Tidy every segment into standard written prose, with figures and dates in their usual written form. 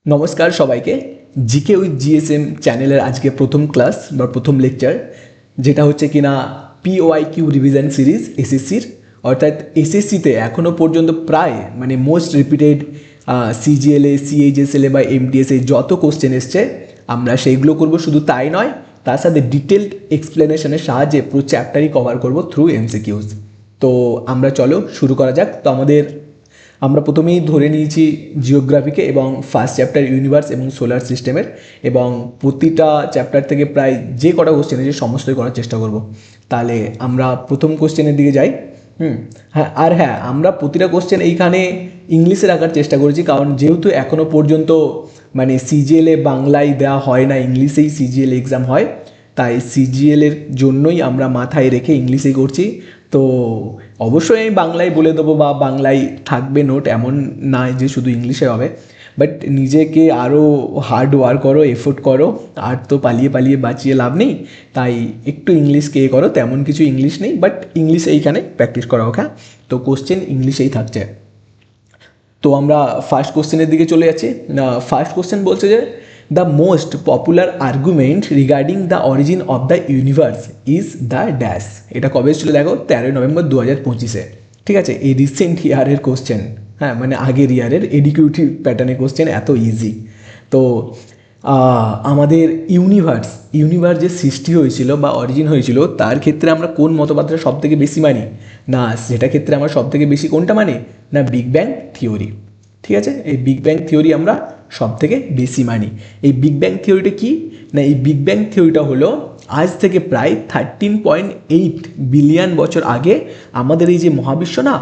নমস্কার সবাইকে। GK with GSM চ্যানেলের আজকে প্রথম ক্লাস বা প্রথম লেকচার, যেটা হচ্ছে কিনা পিওআইকিউ রিভিশন সিরিজ এসএসসির। অর্থাৎ এসএসসিতে এখনও পর্যন্ত প্রায় মোস্ট রিপিটেড সিজিএলএ, সিএইচএসএলএ বা এমটিএসএ যত কোশ্চেন এসছে আমরা সেইগুলো করব। শুধু তাই নয়, তার সাথে ডিটেলড এক্সপ্লেনেশনের সাহায্যে পুরো চ্যাপ্টারই কভার করব থ্রু এমসিকিউজ। তো আমরা চলো শুরু করা যাক। তো আমরা প্রথমেই ধরে নিয়েছি জিওগ্রাফিকে এবং ফার্স্ট চ্যাপ্টার ইউনিভার্স এবং সোলার সিস্টেমের, এবং প্রতিটা চ্যাপ্টার থেকে প্রায় যে কটা কোশ্চেন আছে সমস্তই করার চেষ্টা করব। তাহলে আমরা প্রথম কোশ্চেনের দিকে যাই। হ্যাঁ, আমরা প্রতিটা কোশ্চেন এইখানে ইংলিশে রাখার চেষ্টা করেছি, কারণ যেহেতু এখনও পর্যন্ত সিজিএলএ বাংলায় দেওয়া হয় না, ইংলিশেই সিজিএল এক্সাম হয়, তাই সিজিএলের জন্যই আমরা মাথায় রেখে ইংলিশেই করছি। তো অবশ্যই আমি বাংলায় বলে দেবো বা বাংলায় থাকবে নোট, এমন নয় যে শুধু ইংলিশে হবে। বাট নিজেকে আরও হার্ড ওয়ার্ক করো, এফোর্ট করো, আর তো পালিয়ে পালিয়ে বাঁচিয়ে লাভ নেই। তাই একটু ইংলিশকে করো, তেমন কিছু ইংলিশ নেই, বাট ইংলিশ এইখানে প্র্যাকটিস করা হোক। হ্যাঁ, তো কোশ্চেন ইংলিশেই থাকছে। তো আমরা ফার্স্ট কোশ্চেনের দিকে চলে যাচ্ছি। ফার্স্ট কোশ্চেন বলছে যে the most popular argument regarding the origin of the universe is the dash. এটা কবে ছিল দেখো, 13 নভেম্বর 2025। ঠিক আছে, এই রিসেন্ট ইয়ারের কোশ্চেন। হ্যাঁ, আগের ইয়ারের এডিকিউটিভ প্যাটার্নের কোশ্চেন, এত ইজি। তো আমাদের ইউনিভার্স যে সৃষ্টি হয়েছিল বা অরিজিন হয়েছিল, তার ক্ষেত্রে আমরা কোন মতবাদটা সব থেকে বেশি মানি? না, সেটা ক্ষেত্রে আমরা সব থেকে বেশি কোনটা মানি? না, বিগ ব্যাং থিওরি। ঠিক আছে, এই বিগ ব্যাং থিওরি আমরা সব থেকে বেশি মানি। এই বিগ ব্যাং থিওরিটা কি? না, এই বিগ ব্যাং থিওরিটা হলো আজ থেকে প্রায় 13.8 বিলিয়ন বছর আগে আমাদের এই যে মহাবিশ্ব না,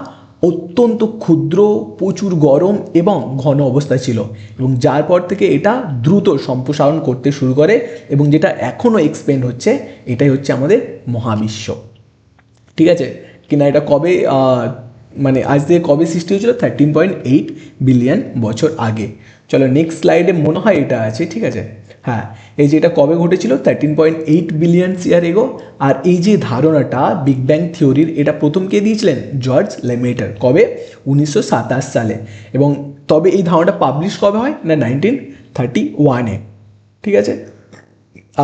অত্যন্ত ক্ষুদ্র, প্রচুর গরম এবং ঘন অবস্থায় ছিল, এবং যার পর থেকে এটা দ্রুত সম্প্রসারণ করতে শুরু করে, এবং যেটা এখনও এক্সপেন্ড হচ্ছে, এটাই হচ্ছে আমাদের মহাবিশ্ব। ঠিক আছে কিনা? এটা কবে আজ থেকে কবে সৃষ্টি হয়েছিল? 13.8 বিলিয়ন বছর আগে। চলো নেক্সট স্লাইডে মনে হয় এটা আছে। ঠিক আছে, হ্যাঁ, এই যে এটা কবে ঘটেছিল? 13.8 বিলিয়ন ইয়ার এগো। আর এই যে ধারণাটা বিগ ব্যাং থিওরির, এটা প্রথম কে দিয়েছিলেন? জর্জ লেমেটার। কবে? 1927 সালে। এবং তবে এই ধারণাটা পাবলিশ কবে হয়? না, 1931-এ। ঠিক আছে,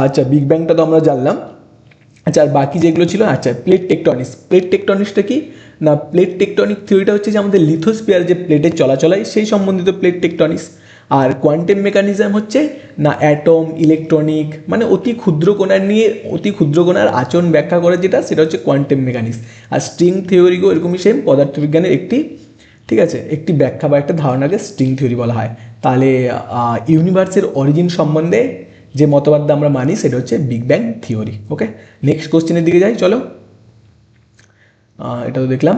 আচ্ছা, বিগ ব্যাংটা তো আমরা জানলাম। আচ্ছা, আর বাকি যেগুলো ছিল, আচ্ছা, প্লেট টেকটনিক্সটা কি? না, প্লেট টেকটনিক থিওরিটা হচ্ছে যে আমাদের লিথোস্ফিয়ার যে প্লেটের চলাচল হয় সেই সম্বন্ধিত প্লেট টেকটনিক্স। আর কোয়ান্টাম মেকানিজম হচ্ছে না অ্যাটম, ইলেকট্রনিক, অতি ক্ষুদ্র কণার নিয়ে অতি ক্ষুদ্র কণার আচরণ ব্যাখ্যা করে, যেটা সেটা হচ্ছে কোয়ান্টাম মেকানিক্স। আর স্ট্রিং থিওরিও এরকমই সেম, পদার্থবিজ্ঞানের একটি, ঠিক আছে, একটি ব্যাখ্যা বা একটা ধারণাকে স্ট্রিং থিওরি বলা হয়। তাহলে ইউনিভার্সের অরিজিন সম্বন্ধে যে মতবাদটা আমরা মানি সেটা হচ্ছে বিগ ব্যাং থিওরি। ওকে, নেক্সট কোশ্চেনের দিকে যাই। চলো, এটা তো দেখলাম।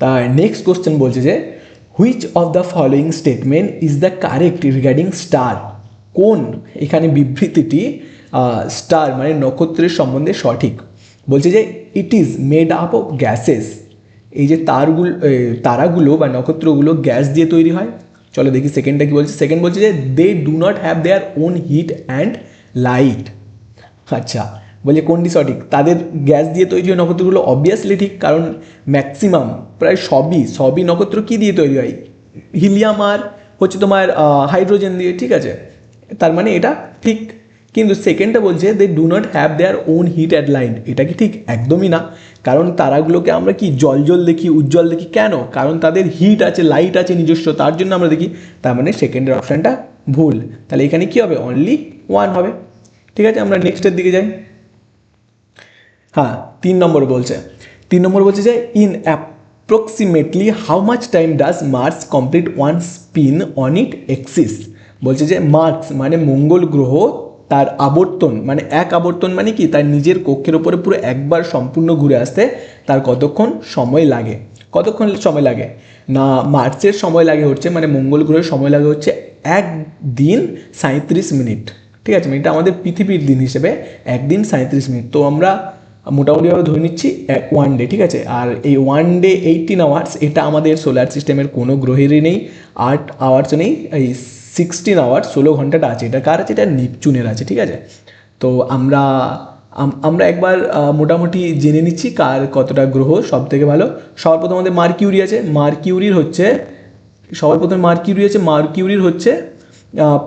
তার নেক্সট কোশ্চেন বলছে যে which of the following statement is the correct regarding star? কোন এখানে বিবৃতিটি স্টার নক্ষত্রের সম্বন্ধে সঠিক? বলছে যে it is made up of gases. এই যে তারাগুলো বা নক্ষত্রগুলো গ্যাস দিয়ে তৈরি হয়। চলো দেখি সেকেন্ডটা কি বলছে। সেকেন্ড বলছে যে they do not have their own heat and light. আচ্ছা, বলে কোনটি সঠিক? তাদের গ্যাস দিয়ে তৈরি হয় নক্ষত্রগুলো, অবভিয়াসলি ঠিক, কারণ ম্যাক্সিমাম প্রায় সবই নক্ষত্র কী দিয়ে তৈরি হয়? হিলিয়াম আর হচ্ছে তোমার হাইড্রোজেন দিয়ে। ঠিক আছে, তার এটা ঠিক। কিন্তু সেকেন্ডটা বলছে they do not have their own heat and light. এটা কি ঠিক? একদমই না, কারণ তারাগুলোকে আমরা কি জল দেখি, উজ্জ্বল দেখি। কেন? কারণ তাদের হিট আছে, লাইট আছে নিজস্ব, তার জন্য আমরা দেখি। তার সেকেন্ডের অপশানটা ভুল। তাহলে এখানে কি হবে? অনলি 1 হবে। ঠিক আছে, আমরা নেক্সটের দিকে যাই। হ্যাঁ, 3 নম্বর বলছে যে in approximately how much time does Mars complete one spin on it axis. বলছে যে মার্স মঙ্গল গ্রহ, তার আবর্তন এক আবর্তন কি, তার নিজের কক্ষের ওপরে পুরো একবার সম্পূর্ণ ঘুরে আসতে তার কতক্ষণ সময় লাগে? না, মার্সের সময় লাগে হচ্ছে মঙ্গল গ্রহের সময় লাগে হচ্ছে 1 দিন 37 মিনিট। ঠিক আছে, এটা আমাদের পৃথিবীর দিন হিসেবে 1 দিন 37 মিনিট। তো আমরা মোটামুটিভাবে ধরে নিচ্ছি 1 ডে। ঠিক আছে, আর এই 1 ডে 18 আওয়ার্স, এটা আমাদের সোলার সিস্টেমের কোনো গ্রহেরই নেই। 8 আওয়ার্সও নেই, এই 16 আওয়ার্স, 16 ঘন্টাটা আছে। এটা কার আছে? এটা নেপচুনের আছে। ঠিক আছে, তো আমরা একবার মোটামুটি জেনে নিচ্ছি কার কতটা গ্রহ সব থেকে ভালো। সবার প্রথম আমাদের মার্কিউরি আছে। মার্কিউরির হচ্ছে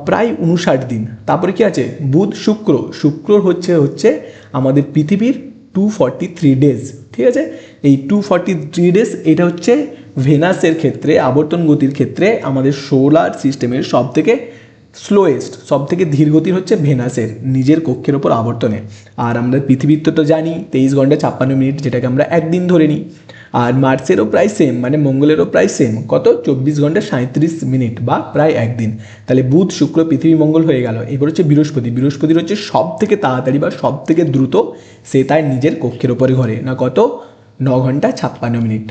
প্রায় 59 দিন। তারপরে কি আছে বুধ শুক্র, শুক্র হচ্ছে আমাদের পৃথিবীর 243 ডেজ, ঠিক আছে। এই 243 ডেজ এটা হচ্ছে ভেনাসের ক্ষেত্রে আবর্তন গতির ক্ষেত্রে আমাদের সোলার সিস্টেমের সব থেকে স্লোয়েস্ট, সব থেকে ধীর গতির হচ্ছে ভেনাসের নিজের কক্ষের ওপর আবর্তনে। আর আমরা পৃথিবীর তো জানি 23 ঘন্টা 56 মিনিট, যেটাকে আমরা একদিন ধরে নিই। আর মার্সেরও প্রায় সেম, মানে মঙ্গলেরও প্রায় সেম, কত 24 ঘন্টা 37 মিনিট বা প্রায় একদিন। তাহলে বুধ শুক্র পৃথিবী মঙ্গল হয়ে গেল। এবার হচ্ছে বৃহস্পতি, বৃহস্পতির হচ্ছে সব থেকে তাড়াতাড়ি বা সব থেকে দ্রুত, সে তার নিজের কক্ষের ওপরে ঘরে না, কত 9 ঘন্টা 56 মিনিট।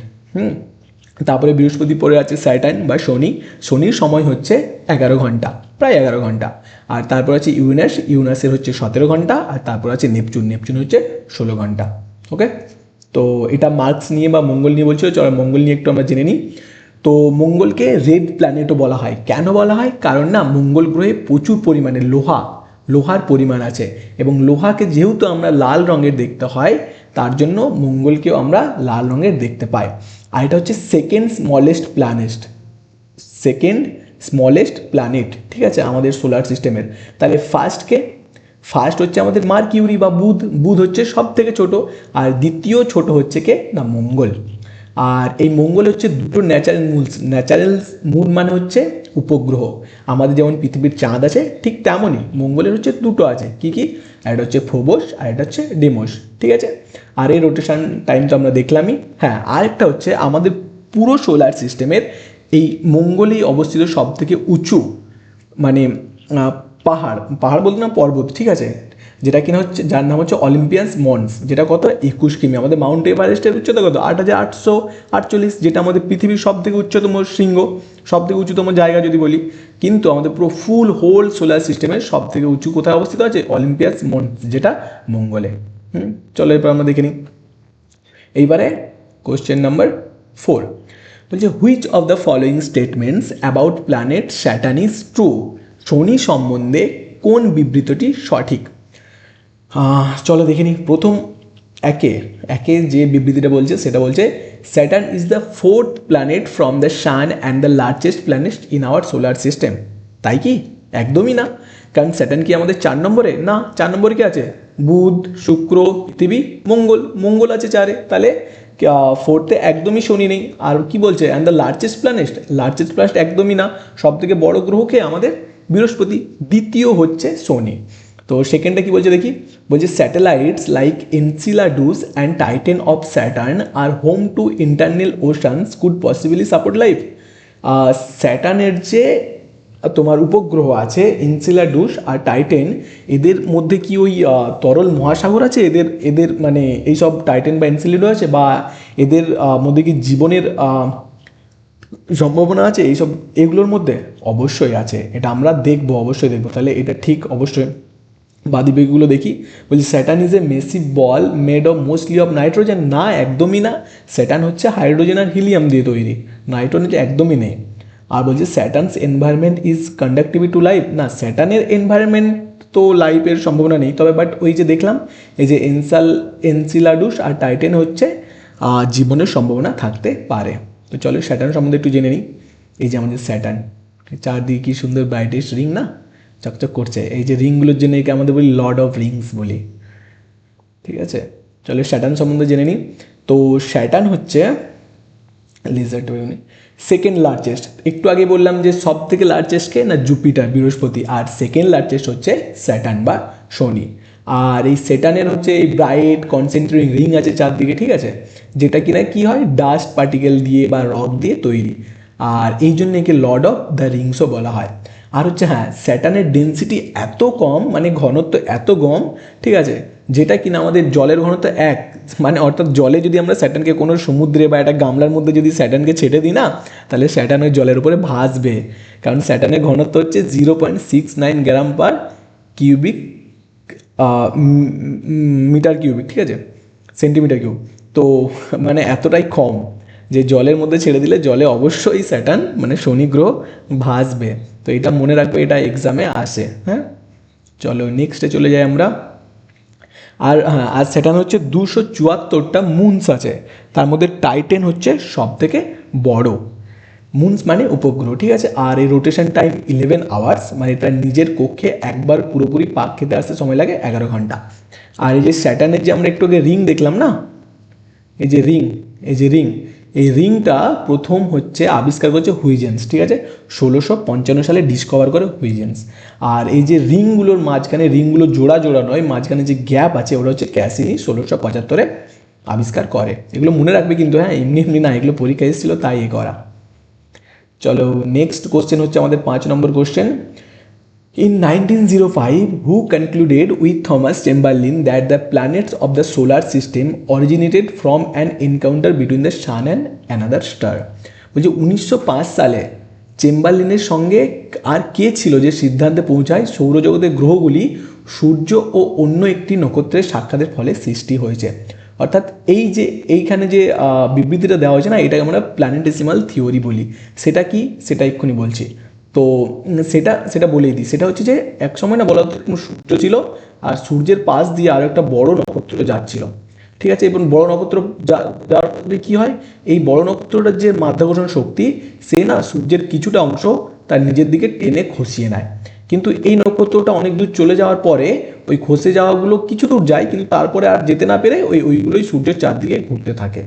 তারপরে বৃহস্পতি পরে আছে স্যাটার্ন বা শনি, শনির সময় হচ্ছে 11 ঘন্টা, প্রায় 11 ঘন্টা। আর তারপর আছে ইউরেনাস, ইউরেনাসের হচ্ছে 17 ঘন্টা। আর তারপর আছে নেপচুন, নেপচুন হচ্ছে 16 ঘন্টা। ওকে, তো এটা মার্কস নিয়ে বা মঙ্গল নিয়ে বলছিল, চলো মঙ্গল নিয়ে একটু আমরা জেনে নিই। তো মঙ্গলকে রেড প্ল্যানেটও বলা হয়। কেন বলা হয়? কারণ না মঙ্গল গ্রহে প্রচুর পরিমাণে লোহার পরিমাণ আছে, এবং লোহাকে যেহেতু আমরা লাল রঙের দেখতে হয়, তার জন্য মঙ্গলকেও আমরা লাল রঙের দেখতে পাই। আর এটা হচ্ছে সেকেন্ড স্মলেস্ট প্ল্যানেট, ঠিক আছে, আমাদের সোলার সিস্টেমের। তাহলে ফার্স্ট হচ্ছে আমাদের মার্কিউরি বা বুধ হচ্ছে সব থেকে ছোট, আর দ্বিতীয় ছোট হচ্ছে কে না মঙ্গল। আর এই মঙ্গল হচ্ছে দুটো ন্যাচারাল মুন, মানে হচ্ছে উপগ্রহ। আমাদের যেমন পৃথিবীর চাঁদ আছে ঠিক তেমনই মঙ্গলের হচ্ছে দুটো আছে, কি একটা হচ্ছে ফোবস আর একটা হচ্ছে ডেমোস, ঠিক আছে। আর এই রোটেশন টাইম তো আমরা দেখলামই। হ্যাঁ, আরেকটা হচ্ছে আমাদের পুরো সোলার সিস্টেমের এই মঙ্গলেই অবস্থিত সব থেকে উঁচু, মানে পাহাড় বলতে না পর্বত, ঠিক আছে, যেটা কিনা হচ্ছে যার নাম হচ্ছে অলিম্পিয়াস মন্স, যেটা কত 21 কিমি। আমাদের মাউন্ট এভারেস্টের উচ্চতা কত 8848, যেটা আমাদের পৃথিবীর সব থেকে উচ্চতম শৃঙ্গ, সব থেকে উচ্চতম জায়গা যদি বলি। কিন্তু আমাদের পুরো হোল সোলার সিস্টেমের সব থেকে উঁচু কোথায় অবস্থিত আছে? অলিম্পিয়াস মন্স, যেটা মঙ্গলে। চলো এরপর আমরা দেখে নিই। এইবারে কোশ্চেন নাম্বার 4 বলছে, which of the following statements about planet Saturn is true? শনি সম্বন্ধে কোন বিবৃতিটি সঠিক? চলো দেখে নিই। প্রথম একে যে বিবৃতিটা বলছে সেটা বলছে, Saturn is the 4th planet from the sun and the largest planet in our solar system. তাই কি? একদমই না। কারণ স্যাটার্ন কি আমাদের 4 নম্বরে? না, 4 নম্বরে কি আছে? বুধ, শুক্র, পৃথিবী, মঙ্গল আছে 4-এ। তাহলে 4th-এ একদমই শনি নেই। আর কি বলছে? অ্যান্ড দ্য লার্জেস্ট প্ল্যানেট একদমই না। সব থেকে বড় গ্রহকে আমাদের বৃহস্পতি, দ্বিতীয় হচ্ছে শনি। তো সেকেন্ডটা কি বলছে দেখি। বলছে, satellites like Enceladus and Titan of Saturn are home to internal oceans could possibly support life. স্যাটার্নের যে তোমার উপগ্রহ আছে এনসিলাডুস আর টাইটেন, এদের মধ্যে কি ওই তরল মহাসাগর আছে? এদের মানে এইসব টাইটেন বা এনসিলাডুস আছে, বা এদের মধ্যে কি জীবনের সম্ভাবনা আছে এইসব এগুলোর মধ্যে? অবশ্যই আছে, এটা আমরা অবশ্যই দেখবো। তাহলে এটা ঠিক অবশ্যই। বাদিবেগুলো দেখি। বলছি, Saturn is a massive ball made of mostly of nitrogen. না, একদমই না। স্যাটার্ন হচ্ছে হাইড্রোজেন আর হিলিয়াম দিয়ে তৈরি, নাইট্রোজেন একদমই নেই। আর বলছে, স্যাটার্নস environment is conductive to life. না, স্যাটার্নের এনভায়রনমেন্ট তো লাইফের সম্ভাবনা নেই, তবে বাট ওই যে দেখলাম এই যে এনসিলাডুস আর টাইটেন হচ্ছে জীবনের সম্ভাবনা থাকতে পারে। তো চলো স্যাটার্ন সম্বন্ধে একটু জেনে নিই। এই যে আমাদের স্যাটার্ন, চারদিকে কি সুন্দর ব্রাইটেস্ট রিং না, চকচক করছে। এই যে রিংগুলোর জন্য একে আমাদের বলি লর্ড অফ রিংস বলি, ঠিক আছে। চলো স্যাটার্ন সম্বন্ধে জেনে নিই। তো স্যাটার্ন হচ্ছে সেকেন্ড লার্জেস্ট। একটু আগে বললাম যে সব থেকে লার্জেস্টকে না জুপিটার, বৃহস্পতি, আর সেকেন্ড লার্জেস্ট হচ্ছে স্যাটার্ন বা শনি। আর এই স্যাটার্নের হচ্ছে এই ব্রাইট কনসেন্ট্রিক রিং আছে চারদিকে, ঠিক আছে, যেটা কিনা কি হয় ডাস্ট পার্টিকেল দিয়ে বা রক দিয়ে তৈরি। আর এই জন্য একে লর্ড অফ দ্য রিংসও বলা হয়। আর হচ্ছে হ্যাঁ, স্যাটার্নের ডেন্সিটি এত কম, মানে ঘনত্ব এত কম, ঠিক আছে, যেটা কিনা আমাদের জলের ঘনত্ব 1, মানে অর্থাৎ জলে যদি আমরা স্যাটার্নকে কোনো সমুদ্রে বা একটা গামলার মধ্যে যদি স্যাটার্নকে ছেড়ে দিই না, তাহলে স্যাটার্ন ওই জলের উপরে ভাসবে। কারণ স্যাটার্নের ঘনত্ব হচ্ছে 0.69 গ্রাম পার কিউবিক মিটার কিউবিক, ঠিক আছে, সেন্টিমিটার কিউব। তো মানে এতটাই কম যে জলের মধ্যে ছেড়ে দিলে জলে অবশ্যই স্যাটার্ন মানে শনি গ্রহ ভাসবে। তো এটা মনে রাখবে, এটা এক্সামে আসে। হ্যাঁ, চলো নেক্সটে চলে যাই আমরা। আর স্যাটার্ন হচ্ছে 274টা মুনস আছে, তার মধ্যে টাইটেন হচ্ছে সব থেকে বড়। মুনস মানে উপগ্রহ, ঠিক আছে। আর এই রোটেশন টাইম 11 আওয়ার্স, মানে এটা নিজের কক্ষে একবার পুরোপুরি পাক খেতে আসতে সময় লাগে 11 ঘন্টা। আর এই যে স্যাটার্নের যে আমরা একটু আগে রিং দেখলাম না, এই যে রিং, এই রিংটা প্রথম হচ্ছে আবিষ্কার করেছে হুইজেন্স, ঠিক আছে, 1655 সালে ডিসকভার করে হুইজেন্স। আর এই যে রিংগুলোর মাঝখানে, রিংগুলো জোড়া জোড়া নয়, মাঝখানে যে গ্যাপ আছে ওটা হচ্ছে ক্যাসিনি 1675 আবিষ্কার করে। এগুলো মনে রাখবে কিন্তু, হ্যাঁ, এমনি এমনি না, এগুলো পরীক্ষা এসেছিলো তাই এ করা। চলো নেক্সট কোশ্চেন হচ্ছে আমাদের 5 নম্বর question. In 1905, who concluded with Thomas Chamberlain that the planets of the solar system originated from an encounter between the sun and another star? বলছে 1905 সালে চেম্বারলিনের সঙ্গে আর কে ছিল যে সিদ্ধান্তে পৌঁছায় সৌরজগতের গ্রহগুলি সূর্য ও অন্য একটি নক্ষত্রের সাক্ষাতের ফলে সৃষ্টি হয়েছে। অর্থাৎ এই যে এইখানে যে বিবৃতিটা দেওয়া হয়েছে না, এটাকে আমরা প্ল্যানেটেসিমাল থিওরি বলি। সেটা কি, সেটা এক্ষুনি বলছি। তো সেটা বলেই দিই। সেটা হচ্ছে যে এক সময় না বলা হতো সূর্য ছিল, আর সূর্যের পাশ দিয়ে আরও একটা বড় নক্ষত্র যাচ্ছিল, ঠিক আছে। এবং বড় নক্ষত্র যাওয়ার ফলে কী হয়, এই বড় নক্ষত্রটার যে মাধ্যাকর্ষণ শক্তি, সে না সূর্যের কিছুটা অংশ তার নিজের দিকে টেনে খসিয়ে নেয়। কিন্তু এই নক্ষত্রটা অনেক দূর চলে যাওয়ার পরে ওই খসে যাওয়াগুলো কিছু দূর যায়, কিন্তু তারপরে আর যেতে না পেরে ওইগুলোই সূর্যের চারদিকে ঘুরতে থাকে,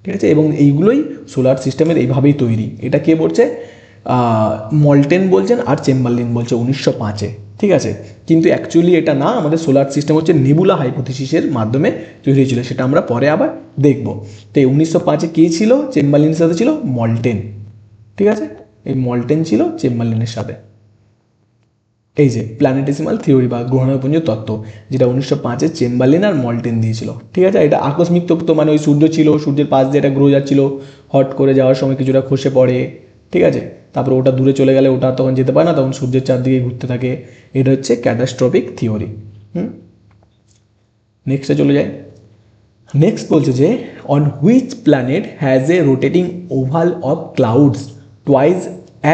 ঠিক আছে। এবং এইগুলোই সোলার সিস্টেমের এইভাবেই তৈরি। এটা কে বলছে, মল্টেন বলছেন আর চেম্বারলিন বলছে 1905-এ, ঠিক আছে। কিন্তু অ্যাকচুয়ালি এটা না, আমাদের সোলার সিস্টেম হচ্ছে নেবুলা হাইপোথিসিসের মাধ্যমে তৈরি হয়েছিল, সেটা আমরা পরে আবার দেখব। তো এই 1905-এ কে ছিল, চেম্বারলিনের সাথে ছিল মল্টেন, ঠিক আছে। এই মল্টেন ছিল চেম্বারলিনের সাথে। এই যে প্ল্যানেটেসিমাল থিওরি বা গ্রহাণুপুঞ্জ তত্ত্ব, যেটা 1905-এ চেম্বারলিন আর মল্টেন দিয়েছিল, ঠিক আছে। এটা আকস্মিক তত্ত্ব, মানে ওই সূর্য ছিল, সূর্যের পাশ দিয়ে একটা গ্রহ যাচ্ছিল, হট করে যাওয়ার সময় কিছুটা খসে পড়ে, ঠিক আছে। তারপর ওটা দূরে চলে গেলে ওটা তখন যেতে পারে না, তখন সূর্যের চারদিকে ঘুরতে থাকে। এটা হচ্ছে ক্যাটাস্ট্রফিক থিওরি। নেক্সটে চলে যায়। নেক্সট বলছে যে on which planet has a rotating oval of clouds twice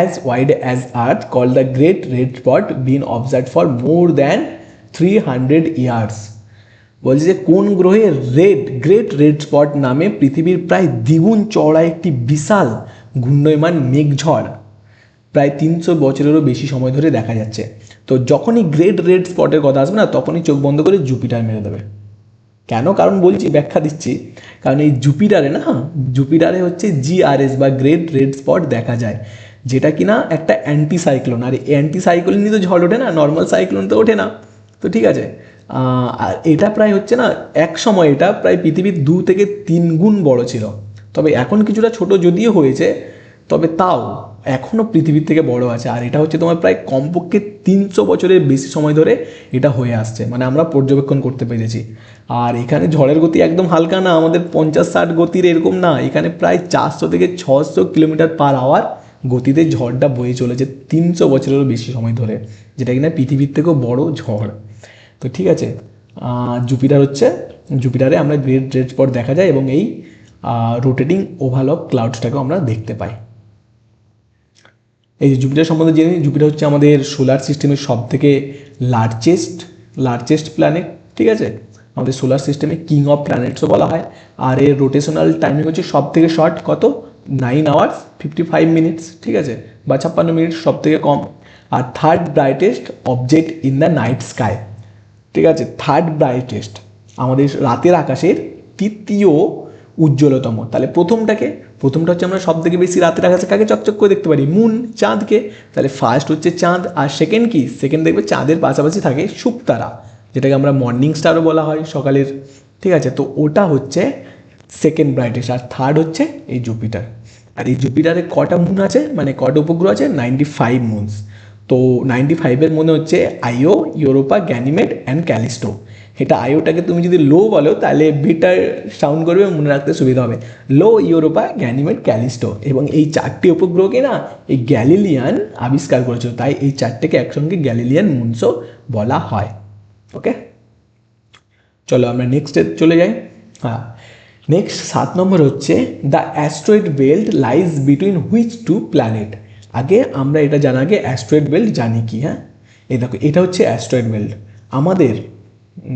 as wide as Earth called the Great Red Spot been observed for more than 300 years? বলছে যে কোন গ্রহে গ্রেট রেড স্পট নামে পৃথিবীর প্রায় দ্বিগুণ চওড়া একটি বিশাল ঘূর্ণয়মান মেঘঝড় প্রায় 300 বছরেরও বেশি সময় ধরে দেখা যাচ্ছে। তো যখনই গ্রেট রেড স্পটের কথা আসবে না, তখনই চোখ বন্ধ করে জুপিটার মেরে দেবে। কেন, কারণ বলছি, ব্যাখ্যা দিচ্ছি। কারণ এই জুপিটারে হচ্ছে GRS বা গ্রেট রেড স্পট দেখা যায়, যেটা কিনা একটা অ্যান্টি সাইক্লোন। আর এই অ্যান্টি সাইক্লোনই তো ঝড় ওঠে না, নর্মাল সাইক্লোন তো ওঠে না। তো ঠিক আছে, আর এটা প্রায় হচ্ছে না, এক সময় এটা প্রায় পৃথিবীর 2 থেকে 3 গুণ বড় ছিল। তবে এখন কিছুটা ছোট যদিও হয়েছে, তবে তাও এখনও পৃথিবীর থেকে বড় আছে। আর এটা হচ্ছে তোমার প্রায় কমপক্ষে 300 বছরের বেশি সময় ধরে এটা হয়ে আসছে, মানে আমরা পর্যবেক্ষণ করতে পেরেছি। আর এখানে ঝড়ের গতি একদম হালকা না, আমাদের 50-60 গতির এরকম না, এখানে প্রায় 400 থেকে 600 কিলোমিটার পার আওয়ার গতিতে ঝড়টা বয়ে চলেছে 300 বছরেরও বেশি সময় ধরে, যেটা কিনা পৃথিবীর থেকেও বড় ঝড়। তো ঠিক আছে, জুপিটারে আমরা গ্রেট রেড স্পট দেখা যায়, এবং এই রোটেটিং ওভাল অফ ক্লাউডসটাকেও আমরা দেখতে পাই। এই যে জুপিটার সম্বন্ধে জেনে নিই। জুপিটার হচ্ছে আমাদের সোলার সিস্টেমের সবথেকে লার্জেস্ট প্ল্যানেট, ঠিক আছে। আমাদের সোলার সিস্টেমে কিং অফ প্ল্যানেটসও বলা হয়। আর এর রোটেশনাল টাইমিং হচ্ছে সব থেকে শর্ট, কত, 9 hours 55 minutes, ঠিক আছে, বা 56 মিনিট, সব থেকে কম। আর third brightest object in the night sky, ঠিক আছে। থার্ড ব্রাইটেস্ট, আমাদের রাতের আকাশের তৃতীয় উজ্জ্বলতম। তাহলে প্রথমটা হচ্ছে আমরা সব থেকে বেশি রাতের আকাশে কাকে চকচক করে দেখতে পারি, মুন, চাঁদকে। তাহলে ফার্স্ট হচ্ছে চাঁদ, আর সেকেন্ড কি, সেকেন্ড দেখবে চাঁদের পাশাপাশি থাকে শুকতারা, যেটাকে আমরা মর্নিং স্টারও বলা হয় সকালের, ঠিক আছে। তো ওটা হচ্ছে সেকেন্ড ব্রাইটেস্ট। আর থার্ড হচ্ছে এই জুপিটার। আর এই জুপিটারে কটা মুন আছে, মানে কটা উপগ্রহ আছে, 95 মুনস। তো 95-এর মধ্যে হচ্ছে আইও, ইউরোপা, গ্যানিমেড অ্যান্ড ক্যালিস্টো। এটা আইওটাকে তুমি যদি লো বলো তাহলে বিটার সাউন্ড করবে, মনে রাখতে সুবিধা হবে। লো, ইউরোপা, গ্যানিমেড, ক্যালিস্টো। এবং এই 4টি উপগ্রহকে না এই গ্যালিলিয়ান আবিষ্কার করেছিল, তাই এই 4টেকে একসঙ্গে গ্যালিলিয়ান মুনসও বলা হয়। ওকে, চলো আমরা নেক্সটে চলে যাই। হ্যাঁ, নেক্সট 7 নম্বর হচ্ছে the asteroid belt lies between which two planet. আগে আমরা এটা জানা, আগে অ্যাস্ট্রয়েড বেল্ট জানি কি। হ্যাঁ, এই দেখো, এটা হচ্ছে অ্যাস্ট্রয়েড বেল্ট আমাদের,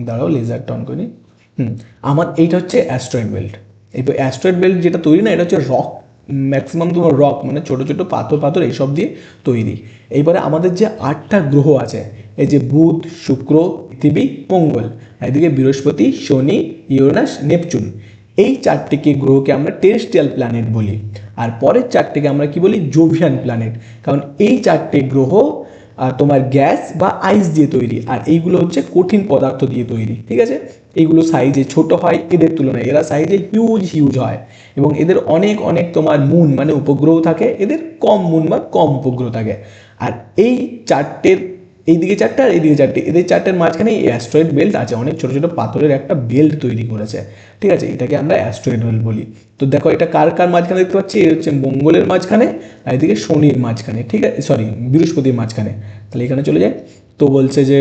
দাঁড়াও লেজারটা অন করি। এইটা হচ্ছে অ্যাস্ট্রয়েড বেল্ট। এই অ্যাস্ট্রয়েড বেল্ট যেটা তৈরি না, এটা হচ্ছে রক ম্যাক্সিমাম তোমার রক মানে ছোটো ছোটো পাথর পাথর এইসব দিয়ে তৈরি। এইবারে আমাদের যে 8টা গ্রহ আছে, এই যে বুধ, শুক্র, পৃথিবী, মঙ্গল, এদিকে বৃহস্পতি, শনি, ইউরেনাস, নেপচুন, এই 4টিকে গ্রহকে আমরা টেরেস্ট্রিয়াল প্ল্যানেট বলি। আর পরের 4টিকে আমরা কি বলি? Jovian planet. কারণ এই 4টে গ্রহ তোমার গ্যাস বা আইস দিয়ে তৈরি, আর এইগুলো হচ্ছে কঠিন পদার্থ দিয়ে তৈরি, ঠিক আছে। এইগুলো সাইজে ছোট হয় এদের তুলনায়, এরা সাইজে হিউজ হিউজ হয়, এবং এদের অনেক অনেক তোমার মুন মানে উপগ্রহ থাকে, এদের কম মুন বা কম উপগ্রহ থাকে। আর এই 4টের, এইদিকে 4টে আর এইদিকে 4টে, এদের 4টের মাঝখানে এই অ্যাস্ট্রয়েড বেল্ট আছে, অনেক ছোটো ছোটো পাথরের একটা বেল্ট তৈরি করেছে, ঠিক আছে। এটাকে আমরা অ্যাস্ট্রয়েড বেল্ট বলি। তো দেখো এটা কার কার মাঝখানে দেখতে পাচ্ছি? এ হচ্ছে মঙ্গলের মাঝখানে, আর এদিকে শনির মাঝখানে, ঠিক আছে, সরি বৃহস্পতির মাঝখানে। তাহলে এখানে চলে যায়। তো বলছে যে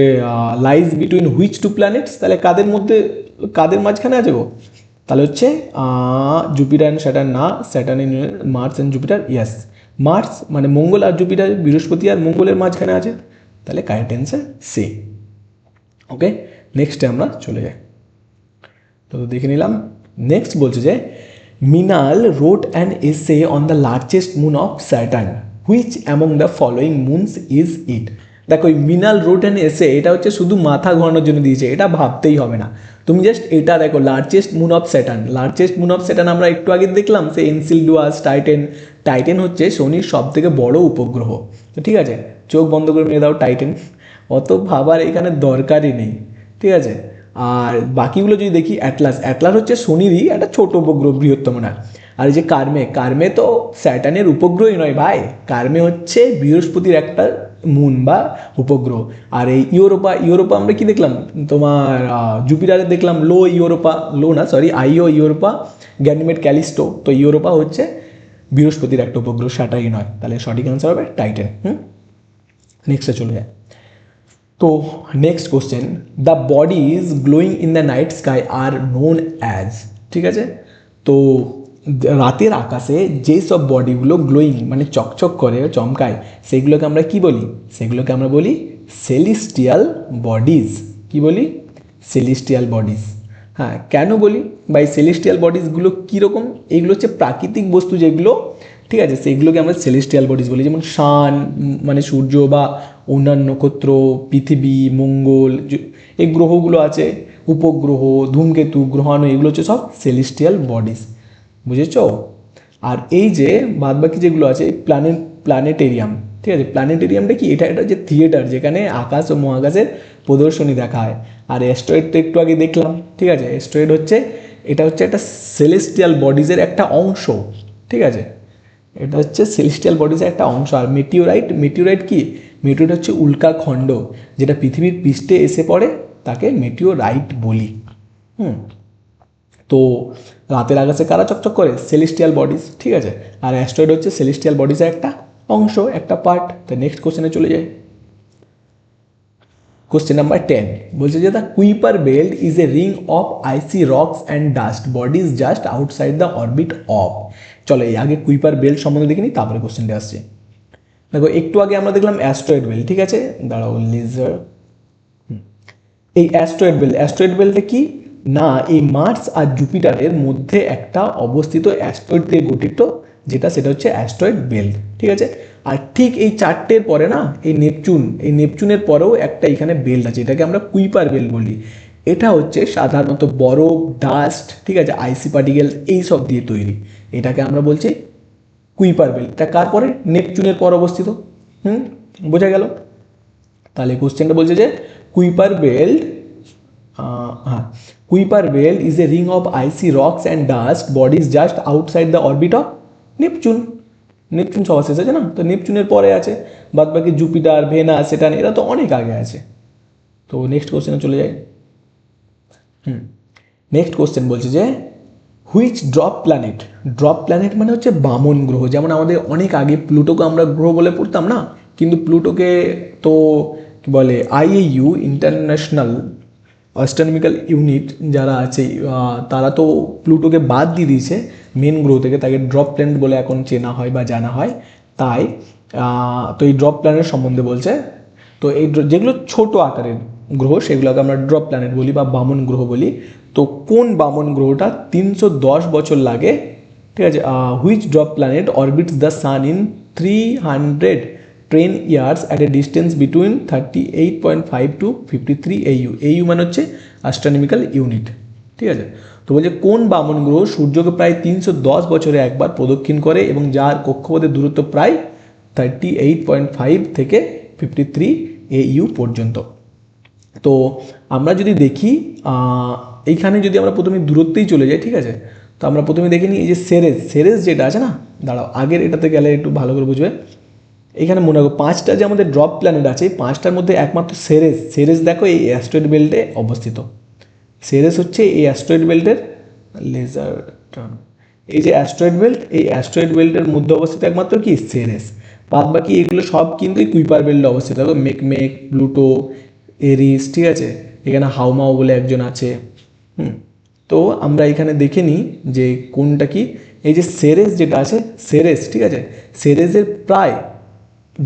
lies between which two planets, তাহলে কাদের মধ্যে, কাদের মাঝখানে আছে গো? তাহলে হচ্ছে জুপিটার অ্যান্ড স্যাটার্ন না, Saturn and Mars and Jupiter, yes Mars মানে মঙ্গল আর জুপিটার, বৃহস্পতি আর মঙ্গলের মাঝখানে আছে। তাহলে কারেক্ট অ্যান্সার সি। ওকে, নেক্সটে আমরা চলে যাই। তো দেখে নিলাম। নেক্সট বলছে যে Minal wrote an essay on the largest moon of Saturn, which among the following moons is it. দেখো এই মিনাল রোট অ্যান এসে, এটা হচ্ছে শুধু মাথা ঘোরানোর জন্য দিয়েছে, এটা ভাবতেই হবে না। তুমি জাস্ট এটা দেখো, largest moon of Saturn, largest moon of Saturn আমরা একটু আগে দেখলাম, সে এনসেলডুয়াস, টাইটেন। টাইটেন হচ্ছে শনির সব থেকে বড় উপগ্রহ। তো ঠিক আছে, চোখ বন্ধ করে নিয়ে দাও টাইটেন, অত ভাবার এখানে দরকারই নেই, ঠিক আছে। আর বাকিগুলো যদি দেখি, অ্যাটলাস, অ্যাটলাস হচ্ছে শনিরই একটা ছোট উপগ্রহ, বৃহত্তম না। আর এই যে কার্মে, কার্মে তো স্যাটার্নের উপগ্রহই নয় ভাই, কার্মে হচ্ছে বৃহস্পতির একটা মুন বা উপগ্রহ। আর এই ইউরোপা, ইউরোপা আমরা কি দেখলাম তোমার, জুপিটারে দেখলাম লো ইউরোপা, লো না সরি আইও ইউরোপা, গ্যানিমেড, ক্যালিস্টো। তো ইউরোপা হচ্ছে বৃহস্পতির একটা উপগ্রহ, স্যাটার্ন নয়। তাহলে সঠিক অ্যান্সার হবে টাইটেন। নেক্সটে চলে যায়। তো next question, the bodies glowing in the night sky are known as, ঠিক আছে। তো রাতের আকাশে যেসব বডিগুলো গ্লোয়িং মানে চকচক করে, চমকায়, সেগুলোকে আমরা কি বলি? সেগুলোকে আমরা বলি সেলিস্টিয়াল বডিজ। কি বলি? সেলিস্টিয়াল বডিজ। হ্যাঁ, কেন বলি ভাই সেলেস্টিয়াল বডিজগুলো কীরকম? এইগুলো হচ্ছে প্রাকৃতিক বস্তু যেগুলো, ঠিক আছে, সেইগুলোকে আমরা সেলেস্টিয়াল বডিজ বলি। যেমন সান মানে সূর্য বা অন্যান্য নক্ষত্র, পৃথিবী, মঙ্গল, এই গ্রহগুলো আছে, উপগ্রহ, ধূমকেতু, গ্রহাণু, এগুলো হচ্ছে সব সেলেস্টিয়াল বডিজ, বুঝেছ? আর এই যে বাদবাকি যেগুলো আছে, প্ল্যানেটেরিয়াম, ঠিক আছে। প্ল্যানেটেরিয়ামটা কি? এটা যে থিয়েটার যেখানে আকাশ ও মহাকাশের প্রদর্শনী দেখা হয়। আর অ্যাস্ট্রয়েড তো একটু আগে দেখলাম, ঠিক আছে। অ্যাস্ট্রয়েড হচ্ছে, এটা হচ্ছে একটা সেলেস্টিয়াল বডিজের একটা অংশ, ঠিক আছে। এটা হচ্ছে সেলেস্টিয়াল বডিজের একটা অংশ। আর মেটিওরাইট, মেটিওরাইট কি? মেটিওরাইট হচ্ছে উল্কাখণ্ড, যেটা পৃথিবীর পৃষ্ঠে এসে পড়ে, তাকে মেটিওরাইট বলি। তো রাতের আকাশে কারা চকচক করে? সেলেস্টিয়াল বডিজ, ঠিক আছে। আর অ্যাস্ট্রয়েড হচ্ছে সেলেস্টিয়াল বডিজের একটা অংশ, একটা পার্ট। তো নেক্সট কোশ্চেনে চলে যাই। কোশ্চেন নাম্বার 10 বলছে যে the Kuiper belt is a ring of IC rocks and dust bodies just outside the orbit of. চলো এই আগে কুইপার বেল্ট সম্বন্ধে দেখিনি, তারপরে কোশ্চেনটা আসছে। দেখো একটু আগে আমরা দেখলাম অ্যাস্ট্রয়েড বেল্ট, ঠিক আছে, দাঁড়াও লেজার। এই অ্যাস্ট্রয়েড বেল্টে কি না, এই মার্স আর জুপিটারের মধ্যে একটা অবস্থিত অ্যাস্ট্রয়েড দিয়ে গঠিত, সেটা হচ্ছে অ্যাস্ট্রয়েড বেল্ট, ঠিক আছে। আর ঠিক এই 4টের পরে না, এই নেপচুনের পরেও একটা এখানে বেল্ট আছে, এটাকে আমরা কুইপার বেল্ট বলি। এটা হচ্ছে সাধারণত বরফ, ডাস্ট, ঠিক আছে, আইসি পার্টিকেল এইসব দিয়ে তৈরি। এটাকে আমরা বলছি কুইপার বেল্ট। এটা কার পরে? নেপচুনের পর অবস্থিত। বোঝা গেল? তাহলে কোশ্চেনটা বলছে যে কুইপার বেল্ট, হ্যাঁ, Kuiper belt is a ring of IC rocks and dust bodies just outside the orbit of Neptune. Neptune সবার শেষ আছে না, তো নেপচুনের পরে আছে, বাদ বাকি জুপিটার, ভেনাস, সেটান, এরা তো অনেক আগে আছে। তো নেক্সট কোশ্চেনে চলে যাই। নেক্সট কোশ্চেন বলছে যে হুইচ ড্রপ প্ল্যানেট মানে হচ্ছে বামন গ্রহ। যেমন আমাদের অনেক আগে প্লুটোকে আমরা গ্রহ বলে পড়তাম না, কিন্তু প্লুটোকে তো কি বলে, আইএইউ ইন্টারন্যাশনাল অ্যাস্ট্রোনমিক্যাল ইউনিট যারা আছে, তারা তো প্লুটোকে বাদ দিয়ে দিয়েছে মেন গ্রহ থেকে, তাকে ড্রপ প্ল্যানেট বলে এখন চেনা হয় বা জানা হয়। তাই তো এই ড্রপ প্ল্যানেট সম্বন্ধে বলছে। তো এই যেগুলো ছোট আকারের গ্রহ সেগুলোকে আমরা ড্রপ প্ল্যানেট বলি বা বামন গ্রহ বলি। তো কোন বামন গ্রহটা 310 বছর লাগে ঠিক আছে, which dwarf planet orbits the sun in 310 years at a distance between 38.5 to 53 AU। AU মানে হচ্ছে অ্যাস্ট্রোনমিক্যাল ইউনিট। ঠিক আছে, তো বলছে কোন বামন গ্রহ সূর্যকে প্রায় 310 বছরে একবার প্রদক্ষিণ করে এবং যার কক্ষপথের দূরত্ব প্রায় 38.5 থেকে 53 AU পর্যন্ত। তো আমরা যদি দেখি এইখানে যদি আমরা প্রথমে দূরত্বেই চলে যাই, ঠিক আছে, তো আমরা প্রথমে দেখে নিই এই যে সেরেস যেটা আছে না, দাঁড়াও আগের এটাতে গেলে একটু ভালো করে বুঝবে। এখানে মনে রাখো 5টা যে আমাদের ড্রপ প্ল্যানেট আছে, 5টার মধ্যে একমাত্র সেরেস দেখো এই অ্যাস্ট্রয়েড বেল্টে অবস্থিত। সেরেস হচ্ছে এই অ্যাস্ট্রয়েড বেল্টের লেজার, এই যে অ্যাস্ট্রয়েড বেল্ট, এই অ্যাস্ট্রয়েড বেল্টের মধ্যে অবস্থিত একমাত্র কি সেরেস। বাদ বাকি এগুলো সব কিন্তু কুইপার বেল্টে অবস্থিত। দেখো মেকমেক, প্লুটো, এরিস, ঠিক আছে, এখানে হাউমাও বলে একজন আছে। তো আমরা এখানে দেখে নিই যে কোনটা কি। এই যে সেরেস যেটা আছে, সেরেস, ঠিক আছে, সেরেসের প্রায়